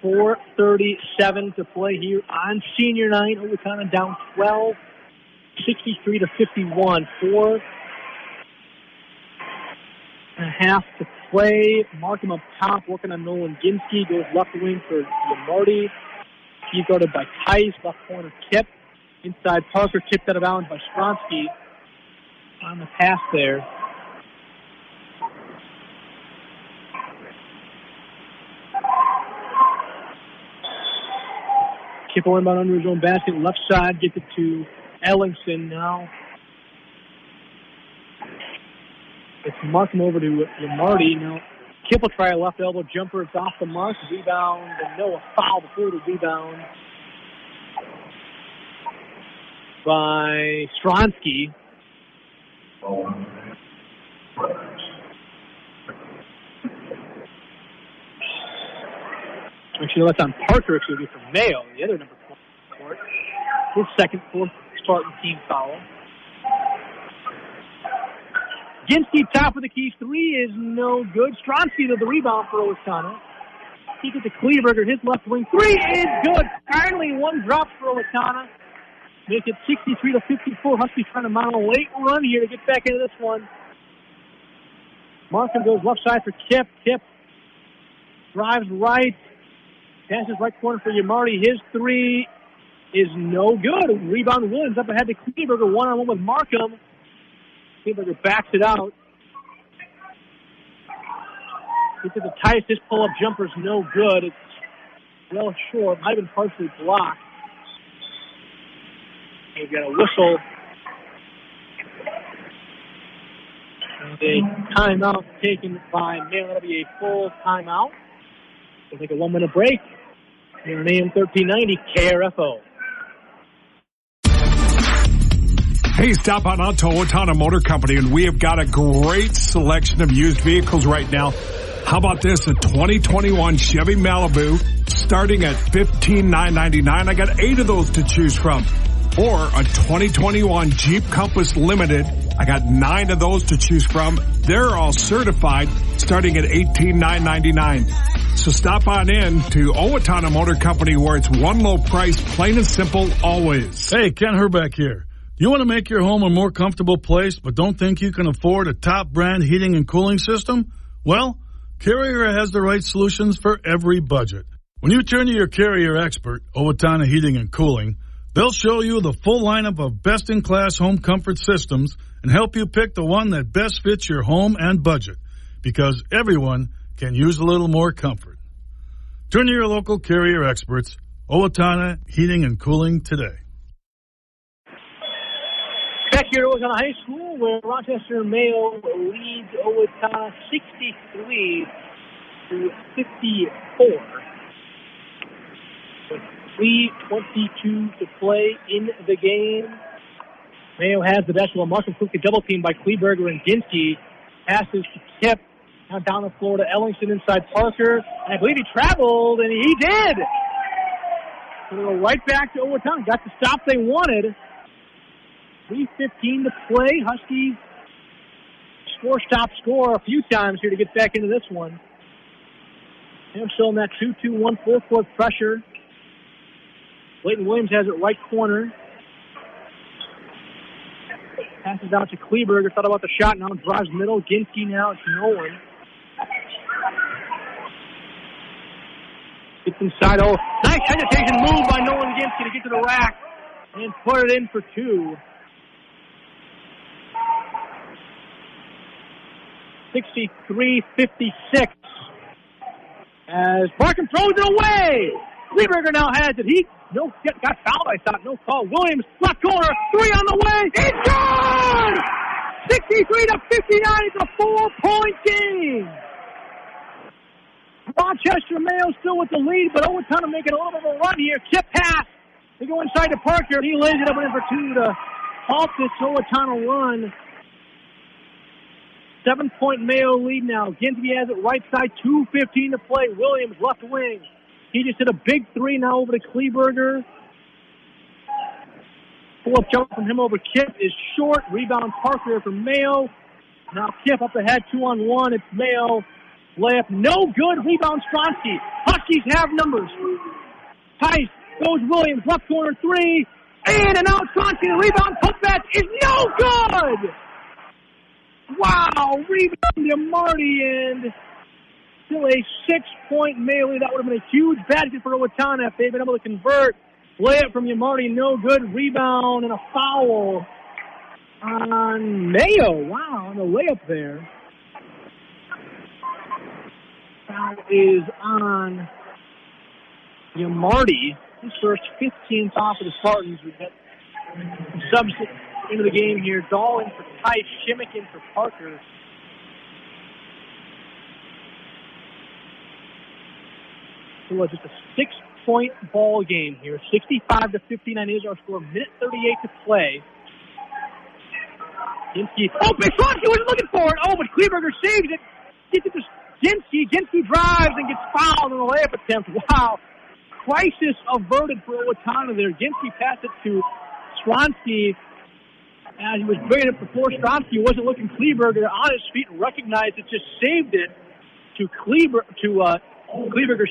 .4:37 to play here on senior night. Owatonna down 12, 63-51. 4.5 to play. Markham up top, working on Nolan Ginsky. Goes left wing for Yamarty. He's guarded by Tice. Left corner, Kip. Inside, Parker tipped out of bounds by Stronsky. On the pass there. Kip will inbound under his own basket. Left side, gets it to Ellingson now. It's Markham over to Yamarty. Now, Kip will try a left elbow jumper. It's off the mark. Rebound. And no, a foul before the rebound by Stronsky. Actually, that's on Parker. It should be from Mayo, the other number 4 court. His second, fourth starting team foul. Ginsky, top of the key, 3 is no good. Stronsky to the rebound for Owatonna. He gets to Kleberger, his left wing. 3 is good. Finally, one drop for Owatonna. Make it 63-54. Huskies trying to mount a late run here to get back into this one. Markham goes left side for Kip. Kip drives right. Passes right corner for Yamarty. His 3 is no good. Rebound Williams up ahead to Kleberger. One-on-one with Markham. Kleberger backs it out. Gets to the Tice. His pull-up jumper's no good. It's well short. Might have been partially blocked. We've got a whistle. And a timeout taken by Mayo. That'll be a full timeout. We'll take a 1-minute break. Here on AM 1390 KRFO. Hey, stop on out to Owatonna Motor Company, and we have got a great selection of used vehicles right now. How about this? A 2021 Chevy Malibu starting at $15,999. I got 8 of those to choose from. Or a 2021 Jeep Compass Limited. I got 9 of those to choose from. They're all certified starting at $18,999. So stop on in to Owatonna Motor Company where it's one low price, plain and simple, always. Hey, Ken Herbeck here. You want to make your home a more comfortable place but don't think you can afford a top brand heating and cooling system? Well, Carrier has the right solutions for every budget. When you turn to your Carrier expert, Owatonna Heating and Cooling, they'll show you the full lineup of best-in-class home comfort systems and help you pick the one that best fits your home and budget, because everyone can use a little more comfort. Turn to your local Carrier experts, Owatonna Heating and Cooling, today. Back here at Owatonna High School, where Rochester Mayo leads Owatonna 63-54. 3:22 to play in the game. Mayo has the basketball. Marshall quickly double teamed by Kleberger and Ginsky. Passes to Kip. Now down the floor to Ellingson inside Parker. And I believe he traveled, and he did. So they go right back to Owatonna. Got the stop they wanted. 3:15 to play. Huskies score a few times here to get back into this one. They're showing that 2-2-1 full-court pressure. Leighton Williams has it right corner. Passes out to Kleberger. Thought about the shot. Now drives middle. Ginsky now. It's Nolan. Gets inside. Oh, nice hesitation move by Nolan Ginsky to get to the rack and put it in for 2. 63-56. As Markham throws it away. Kleberger now has it. He got fouled, I thought. No call. Williams, left corner. 3 on the way. It's gone! 63-59. It's a 4-point game. Rochester Mayo still with the lead, but Owatonna making a little bit of a run here. Tip pass. They go inside to Parker. He lays it up and in for 2 to halt this Owatonna run. 7-point Mayo lead now. Ginsby has it right side. 2:15 to play. Williams left wing. He just hit a big 3 now over to Kleberger. Pull-up jump from him over Kip is short. Rebound Parker from Mayo. Now Kip up ahead, 2-on-1. It's Mayo. Layup no good. Rebound Stronsky. Huskies have numbers. Tice goes Williams. Left corner 3. In and out Stronsky. The rebound putback is no good. Wow, rebound to Marty, and still a 6-point Mayo lead. That would have been a huge basket for Owatonna if they'd been able to convert. Layup from Yamarty, no good. Rebound and a foul on Mayo. Wow, on the layup there. Foul is on Yamarty. His first 15th off of the Spartans. We've got some subs into the game here. Dahl in for Tice, Shimmick in for Parker. So it's just a 6-point ball game here. 65-59 is our score. Minute 38 to play. Ginsky. Oh, Bisronski wasn't looking for it. Oh, but Kleberger saves it. Gets it to Ginsky. Ginsky drives and gets fouled in the layup attempt. Wow. Crisis averted for Owatonna there. Ginsky passed it to Stronsky. As he was bringing it before Stronsky wasn't looking. Kleberger on his feet and recognized it, just saved it to Kleberger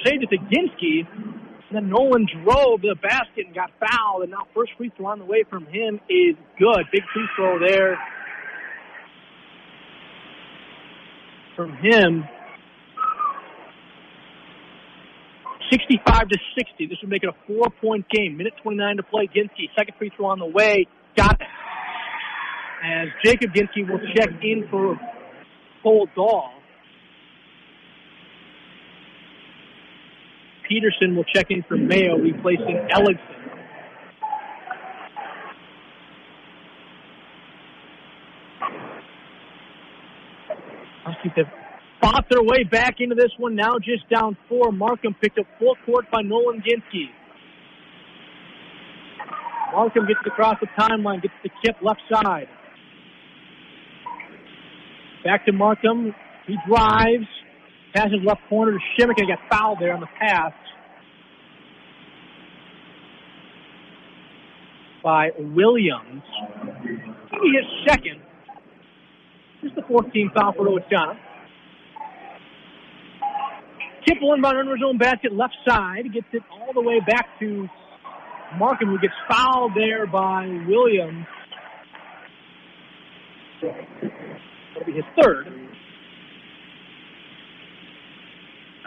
saved it to Ginsky. And then Nolan drove to the basket and got fouled. And now first free throw on the way from him is good. Big free throw there from him. 65-60. This would make it a 4-point game. Minute 29 to play. Ginsky, second free throw on the way. Got it. As Jacob Ginsky will check in for Cole Dahl. Peterson will check in for Mayo, replacing Elligson. Huskies have fought their way back into this one, now just down 4. Markham picked up full court by Nolan Ginsky. Markham gets across the timeline, gets the Kip left side. Back to Markham. He drives. Passes left corner to Shimmick and got fouled there on the pass by Williams. Maybe his second. This is the 14th foul for Owatonna. Kip will inbound under his own basket left side. Gets it all the way back to Markham, who gets fouled there by Williams. That'll be his third.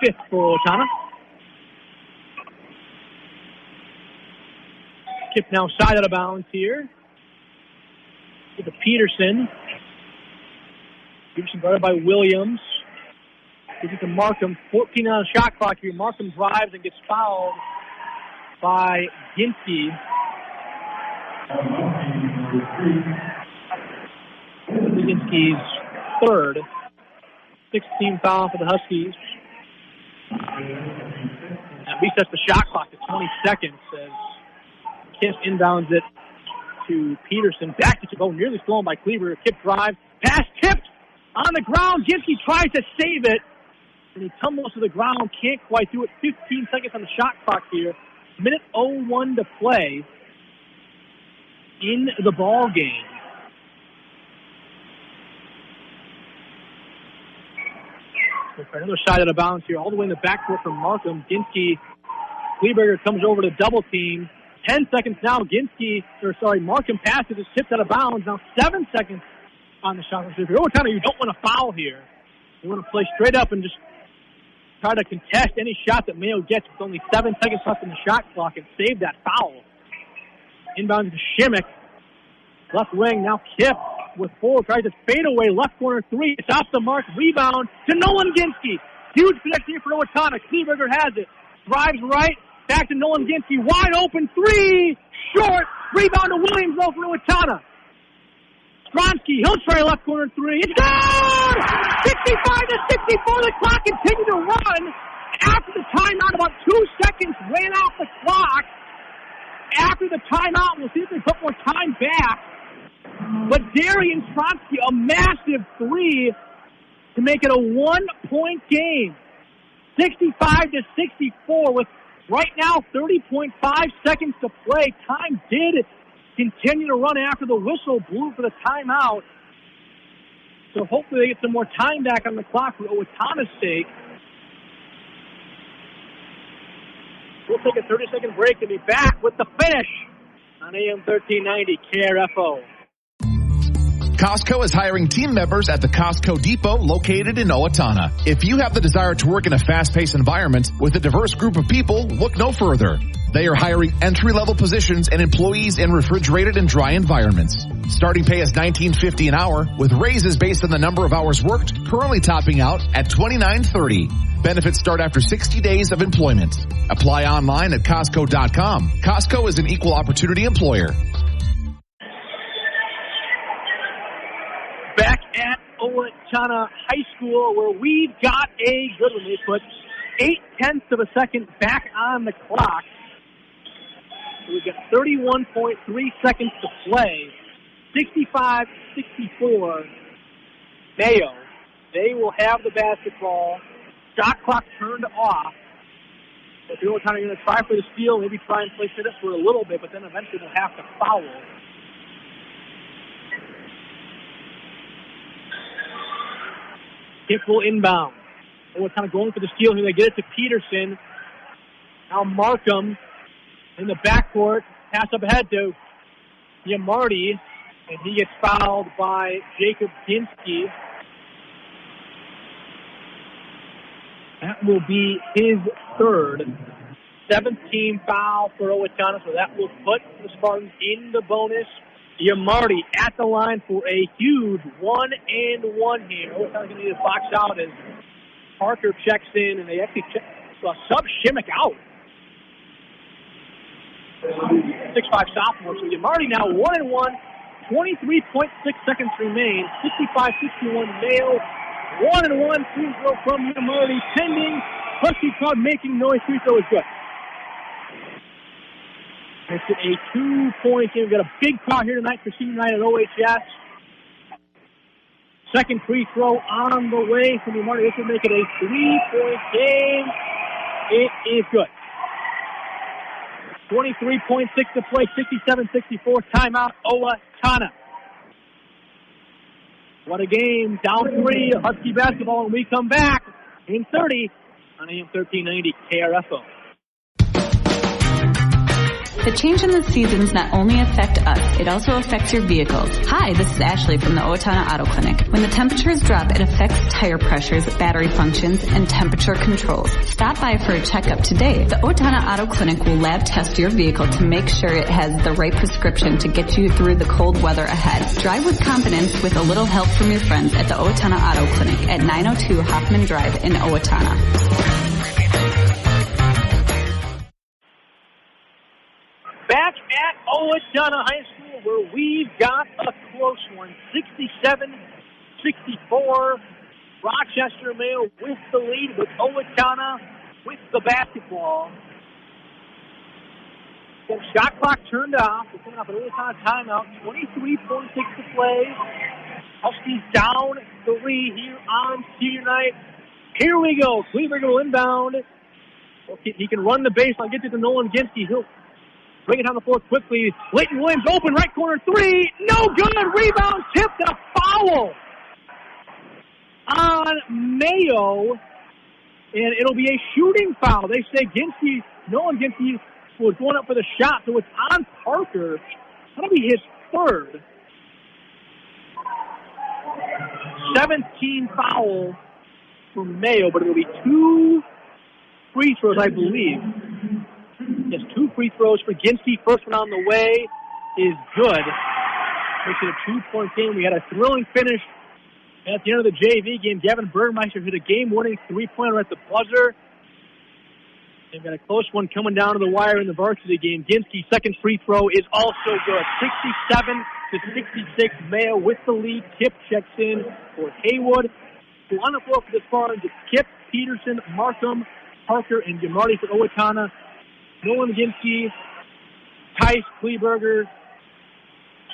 5th for Owatonna. Kip now side out of bounds here. To Peterson. Peterson guarded by Williams. Gives it to Markham. 14 on the shot clock here. Markham drives and gets fouled by Ginsky. Ginsky's third. 16th foul for the Huskies. That resets the shot clock to 20 seconds as Kip inbounds it to Peterson. Back to Chabot, nearly stolen by Kleber. Kip drives. Pass tipped on the ground. Ginsky tries to save it. And he tumbles to the ground. Can't quite do it. 15 seconds on the shot clock here. Minute 01 to play in the ball game. Another side of the bounds here, all the way in the backcourt from Markham. Ginsky, Kleberger comes over to double team. 10 seconds now. Markham passes, is tipped out of bounds. Now 7 seconds on the shot. Owatonna, you don't want to foul here. You want to play straight up and just try to contest any shot that Mayo gets with only 7 seconds left in the shot clock and save that foul. Inbound to Shimmick. Left wing, now Kip with 4. Tries to fade away. Left corner 3. It's off the mark. Rebound to Nolan Ginsky. Huge connection here for Owatonna. Kleberger has it. Drives right. Back to Nolan Ginsky. Wide open 3. Short. Rebound to Williams though for Owatonna. Stronsky. He'll try left corner 3. It's good! 65-64. The clock continued to run. After the timeout, about 2 seconds ran off the clock. After the timeout, we'll see if they put more time back. But Darian Stronsky, a massive 3 to make it a 1-point game. 65-64 with right now 30.5 seconds to play. Time did continue to run after the whistle blew for the timeout. So hopefully they get some more time back on the clock for Owatonna's sake. We'll take a 30-second break and be back with the finish on AM 1390 KRFO. Costco is hiring team members at the Costco Depot located in Owatonna. If you have the desire to work in a fast-paced environment with a diverse group of people, look no further. They are hiring entry-level positions and employees in refrigerated and dry environments. Starting pay is $19.50 an hour, with raises based on the number of hours worked, currently topping out at $29.30. Benefits start after 60 days of employment. Apply online at Costco.com. Costco is an equal opportunity employer. Back at Owatonna High School, where we've got a good one. They put 0.8 of a second back on the clock. So we've got 31.3 seconds to play. 65-64. Mayo. They will have the basketball. Shot clock turned off. So Owatonna are going to try for the steal, maybe try and place it up for a little bit, but then eventually they'll have to foul. Kick will inbound. Owatonna going for the steal here. They get it to Peterson. Now Markham in the backcourt. Pass up ahead to Yamarty, and he gets fouled by Jacob Ginsky. That will be his third. 17 foul for Owatonna, so that will put the Spartans in the bonus. Yamarty at the line for a huge 1-and-1 here. Owatonna's going to need to box out as Parker checks in, and they actually sub Shimmick out. 6'5" sophomore. So Yamarty now 1-and-1. 23.6 seconds remain. 65-61 Mayo. 1-and-1 free throw from Yamarty. Pending. Husky crowd making noise. Free throw is good. It's a 2-point game. We've got a big crowd here tonight for senior night at OHS. Second free throw on the way from Yamarty. This will make it a 3-point game. It is good. 23.6 to play. 67-64. Timeout. Owatonna. What a game. Down 3. Husky basketball. And we come back in 30 on AM 1390 KRFO. The change in the seasons not only affect us, it also affects your vehicles. Hi, this is Ashley from the Owatonna Auto Clinic. When the temperatures drop, it affects tire pressures, battery functions, and temperature controls. Stop by for a checkup today. The Owatonna Auto Clinic will lab test your vehicle to make sure it has the right prescription to get you through the cold weather ahead. Drive with confidence with a little help from your friends at the Owatonna Auto Clinic at 902 Hoffman Drive in Owatonna. Back at Owatonna High School, where we've got a close one, 67-64. Rochester Mayo with the lead, with Owatonna with the basketball. So shot clock turned off. We're coming up an Owatonna timeout. 23.6 to play. Huskies down 3 here on senior night. Here we go. Kleberger will inbound. He can run the baseline, get to the Nolan Ginsky. He'll bring it down the floor quickly. Leighton Williams open, right corner 3. No good. Rebound tipped and a foul on Mayo. And it'll be a shooting foul. They say Nolan Ginsky was going up for the shot, so it's on Parker. That'll be his third. 17 foul for Mayo, but it'll be 2 free throws, I believe. Yes, 2 free throws for Ginsky. First one on the way is good. Makes it a 2-point game. We had a thrilling finish at the end of the JV game. Gavin Burmeister hit a game-winning 3-pointer at the buzzer. They've got a close one coming down to the wire in the varsity game. Ginsky's second free throw is also good. 67-66. Mayo with the lead. Kip checks in for Haywood. So on the floor for the Spartans, it's Kip, Peterson, Markham, Parker, and Yamarty for Owatonna. Nolan Ginsky, Tice, Kleberger,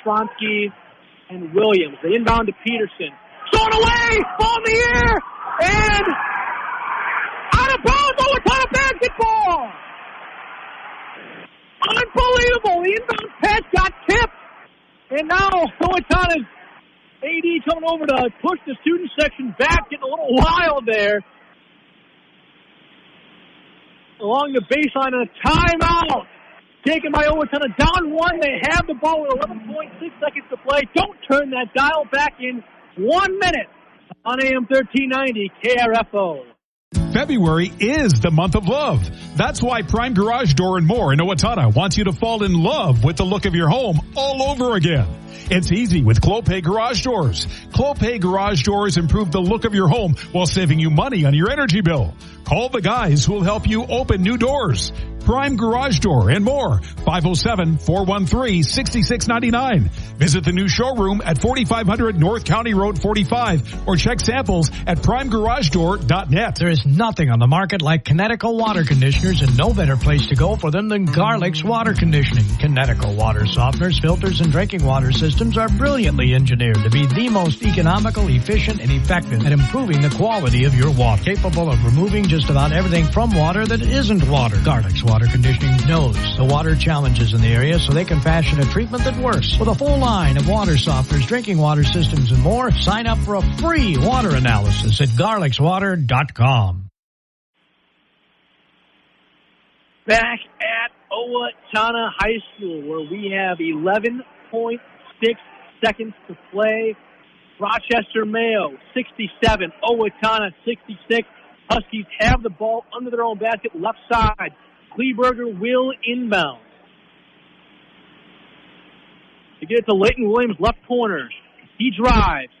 Stronsky, and Williams. They inbound to Peterson. Thrown away! Ball in the air! And out of bounds! Owatonna basketball! Unbelievable! The inbound pass got tipped. And now Owatonna's AD coming over to push the student section back, getting a little wild there. Along the baseline and a timeout taken by Owatonna. Down one. They have the ball with 11.6 seconds to play. Don't turn that dial back in 1 minute on AM 1390 KRFO. February is the month of love. That's why Prime Garage Door and More in Owatonna wants you to fall in love with the look of your home all over again. It's easy with Clopay Garage Doors. Clopay Garage Doors improve the look of your home while saving you money on your energy bill. Call the guys who will help you open new doors. Prime Garage Door and More, 507-413-6699. Visit the new showroom at 4500 North County Road 45 or check samples at primegaragedoor.net. There is nothing on the market like Kinetico water conditioners, and no better place to go for them than Garlic's Water Conditioning. Kinetico water softeners, filters, and drinking water systems are brilliantly engineered to be the most economical, efficient, and effective at improving the quality of your water. Capable of removing just about everything from water that isn't water. Garlic's Water Conditioning knows the water challenges in the area, so they can fashion a treatment that works. With a full line of water softeners, drinking water systems, and more, sign up for a free water analysis at garlicswater.com. Back at Owatonna High School, where we have 11.6 seconds to play. Rochester Mayo 67, Owatonna 66. Huskies have the ball under their own basket, left side. Kleberger will inbound. To get it to Leighton Williams, left corner. He drives.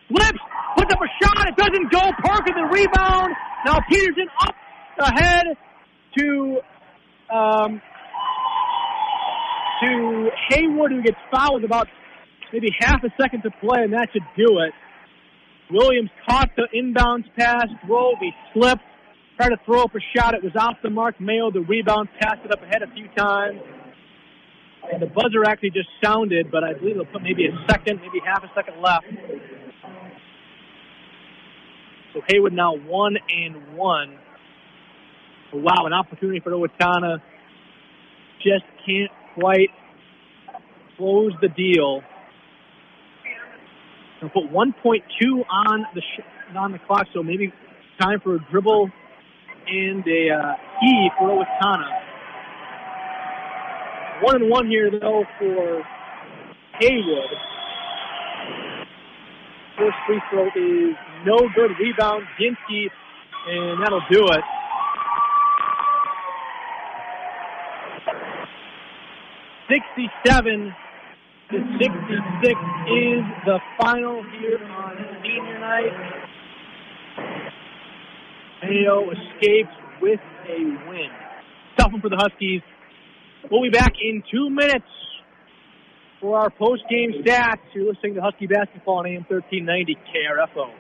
Flips, puts up a shot. It doesn't go. Parker, the rebound. Now Peterson up ahead to Haywood, who gets fouled with about maybe half a second to play, and that should do it. Williams caught the inbounds pass, drove, he slipped, tried to throw up a shot. It was off the mark. Mayo, the rebound, passed it up ahead a few times. And the buzzer actually just sounded, but I believe they'll put maybe a second, maybe half a second left. So Haywood now 1-1. Wow, an opportunity for Owatonna. Just can't quite close the deal. They'll put 1.2 on the clock, so maybe time for a dribble and a key for Owatonna. 1-1 here, though, for Haywood. First free throw is no good. Rebound, Ginsky, and that'll do it. 67-66 is the final here on senior night. Mayo escapes with a win. Tough one for the Huskies. We'll be back in 2 minutes for our post-game stats. You're listening to Husky Basketball on AM 1390 KRFO.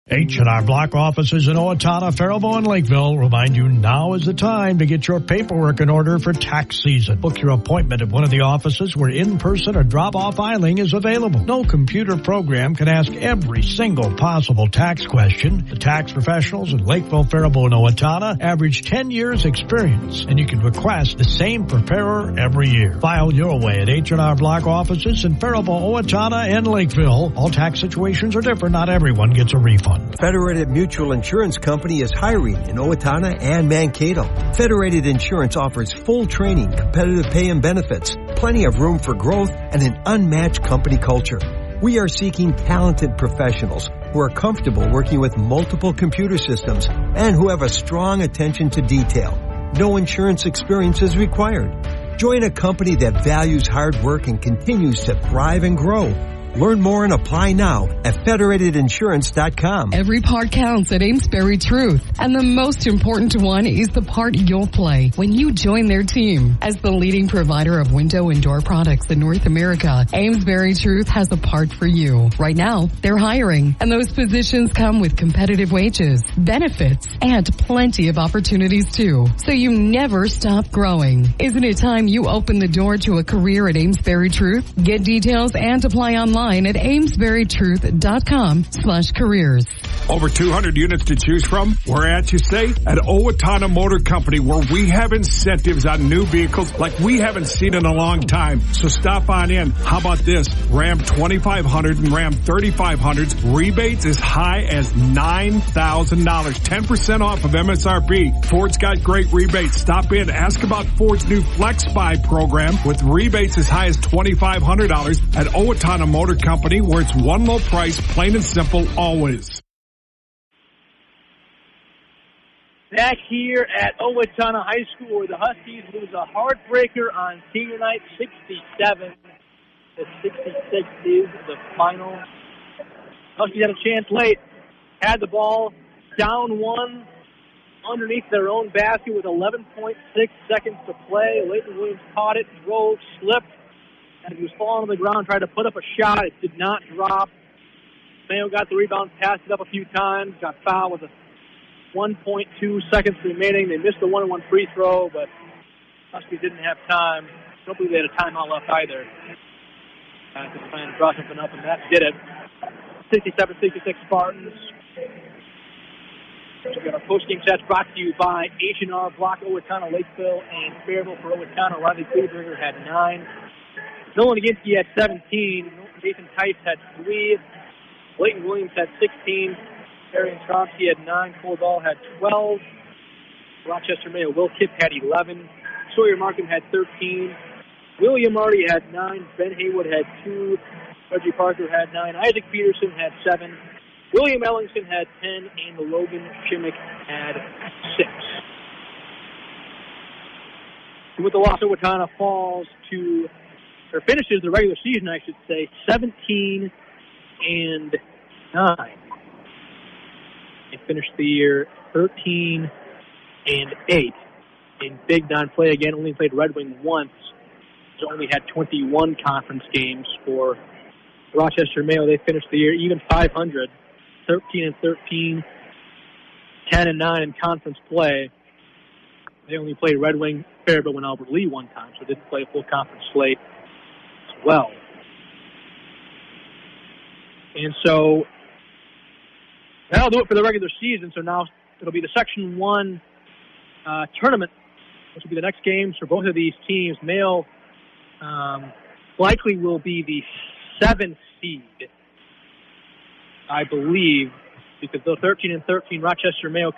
H&R Block offices in Owatonna, Faribault, and Lakeville remind you now is the time to get your paperwork in order for tax season. Book your appointment at one of the offices where in-person or drop-off filing is available. No computer program can ask every single possible tax question. The tax professionals in Lakeville, Faribault, and Owatonna average 10 years experience, and you can request the same preparer every year. File your way at H&R Block offices in Faribault, Owatonna, and Lakeville. All tax situations are different. Not everyone gets a refund. Federated Mutual Insurance Company is hiring in Owatonna and Mankato. Federated Insurance offers full training, competitive pay and benefits, plenty of room for growth, and an unmatched company culture. We are seeking talented professionals who are comfortable working with multiple computer systems and who have a strong attention to detail. No insurance experience is required. Join a company that values hard work and continues to thrive and grow. Learn more and apply now at federatedinsurance.com. Every part counts at Amesbury Truth. And the most important one is the part you'll play when you join their team. As the leading provider of window and door products in North America, Amesbury Truth has a part for you. Right now, they're hiring, and those positions come with competitive wages, benefits, and plenty of opportunities too. So you never stop growing. Isn't it time you open the door to a career at Amesbury Truth? Get details and apply online at amesburytruth.com/careers. Over 200 units to choose from? We're at you say at Owatonna Motor Company, where we have incentives on new vehicles like we haven't seen in a long time. So stop on in. How about this? Ram 2500 and Ram 3500s rebates as high as $9,000, 10% off of MSRP. Ford's got great rebates. Stop in. Ask about Ford's new Flex Buy program with rebates as high as $2,500 at Owatonna Motor Company, where it's one low price, plain and simple, always. Back here at Owatonna High School, where the Huskies lose a heartbreaker on senior night, 67-66 is the final. Huskies had a chance late, had the ball down one underneath their own basket with 11.6 seconds to play. Leighton Williams caught it, drove, slipped, and he was falling on the ground, tried to put up a shot. It did not drop. Mayo got the rebound, passed it up a few times, got fouled with 1.2 seconds remaining. They missed the 1-1 free throw, but Huskies didn't have time. I don't believe they had a timeout left either. To try and draw something up, and that did it. 67-66 Spartans. We've got our post-game sets brought to you by H&R Block, Owatonna, Lakeville, and Fayetteville. For Owatonna, Riley Kleberger had 9. Nolan Aginski had 17. Nathan Tice had 3. Leighton Williams had 16. Arian Chomsky had 9. Cole Dahl had 12. Rochester Mayo Will Kipp had 11. Sawyer Markham had 13. William Marty had 9. Ben Haywood had 2. Reggie Parker had 9. Isaac Peterson had 7. William Ellingson had 10. And Logan Chimick had 6. And with the loss, Owatonna falls to, or finishes the regular season, I should say, 17-9. They finished the year 13-8 in Big Nine play. Again, only played Red Wing once. So only had 21 conference games for Rochester Mayo. They finished the year even 500, 13-13, 10-9 in conference play. They only played Red Wing, Fayetteville, and Albert Lee one time, so didn't play a full conference slate as well. And so that'll do it for the regular season. So now it'll be the Section 1 tournament, which will be the next games for both of these teams. Mayo likely will be the 7th seed, I believe, because though 13-13, Rochester Mayo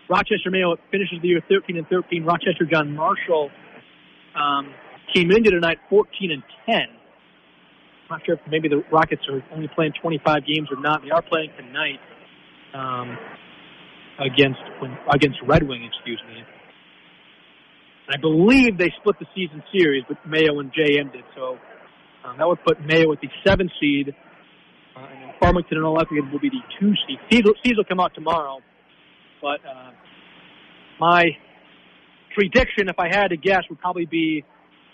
Rochester Mayo finishes the year 13-13. Rochester John Marshall came into tonight 14-10. I'm not sure if maybe the Rockets are only playing 25 games or not. They are playing tonight against Red Wing, excuse me. I believe they split the season series, but Mayo and JM did. So that would put Mayo at the 7th seed. And Farmington and all likelihood will be the 2 seed. Seeds will come out tomorrow. But my prediction, if I had to guess, would probably be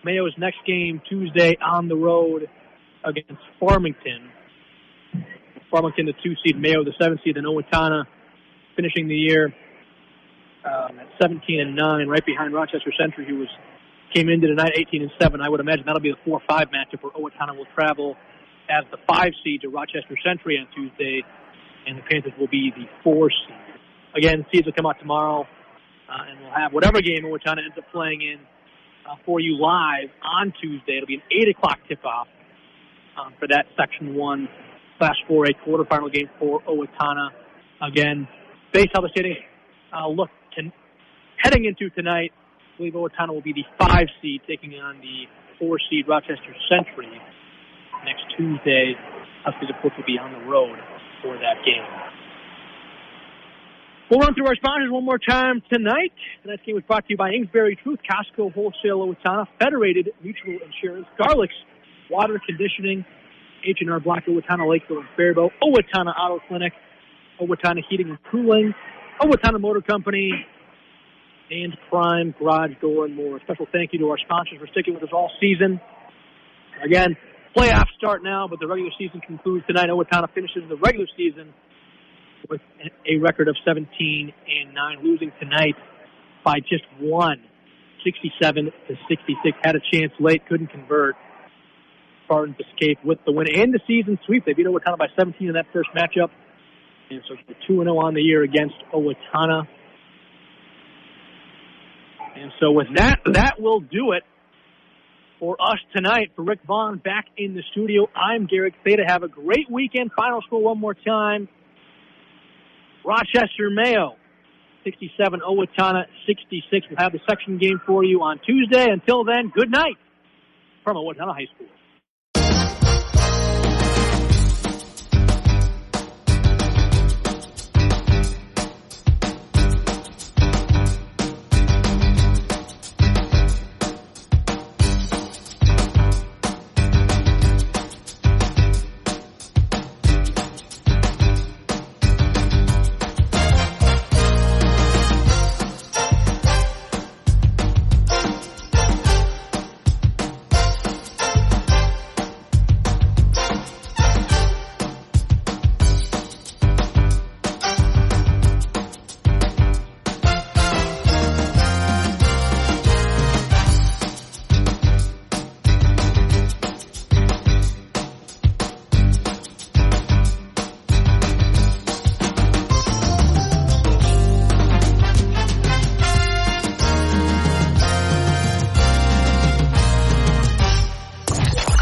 Mayo's next game Tuesday on the road against Farmington. Farmington, the 2 seed, Mayo, the 7 seed, and Owatonna finishing the year at 17-9, right behind Rochester Century, who came into tonight 18-7. I would imagine that'll be the 4-5 matchup where Owatonna will travel as the 5 seed to Rochester Century on Tuesday, and the Panthers will be the 4 seed. Again, seeds will come out tomorrow, and we'll have whatever game Owatonna ends up playing in for you live on Tuesday. It'll be an 8 o'clock tip-off for that Section 1 Class 4A quarterfinal game for Owatonna. Again, based on the standings look heading into tonight, I believe Owatonna will be the 5 seed taking on the 4 seed Rochester Century next Tuesday. Huskies, of course, will be on the road for that game. We'll run through our sponsors one more time tonight. Tonight's game was brought to you by Amesbury Truth, Costco Wholesale Owatonna, Federated Mutual Insurance, Garlic's Water Conditioning, H&R Block, Owatonna, Lakeville, and Fayetteville, Owatonna Auto Clinic, Owatonna Heating and Cooling, Owatonna Motor Company, and Prime Garage Door and more. A special thank you to our sponsors for sticking with us all season. Again, playoffs start now, but the regular season concludes tonight. Owatonna finishes the regular season with a record of 17-9, losing tonight by just 1, 67-66. Had a chance late, couldn't convert. Spartans escaped with the win and the season sweep. They beat Owatonna by 17 in that first matchup. And so 2-0 on the year against Owatonna. And so with that will do it for us tonight. For Rick Vaughn back in the studio, I'm Garrett Theta. Have a great weekend. Final score one more time. Rochester, Mayo, 67, Owatonna, 66. We'll have the section game for you on Tuesday. Until then, good night from Owatonna High School.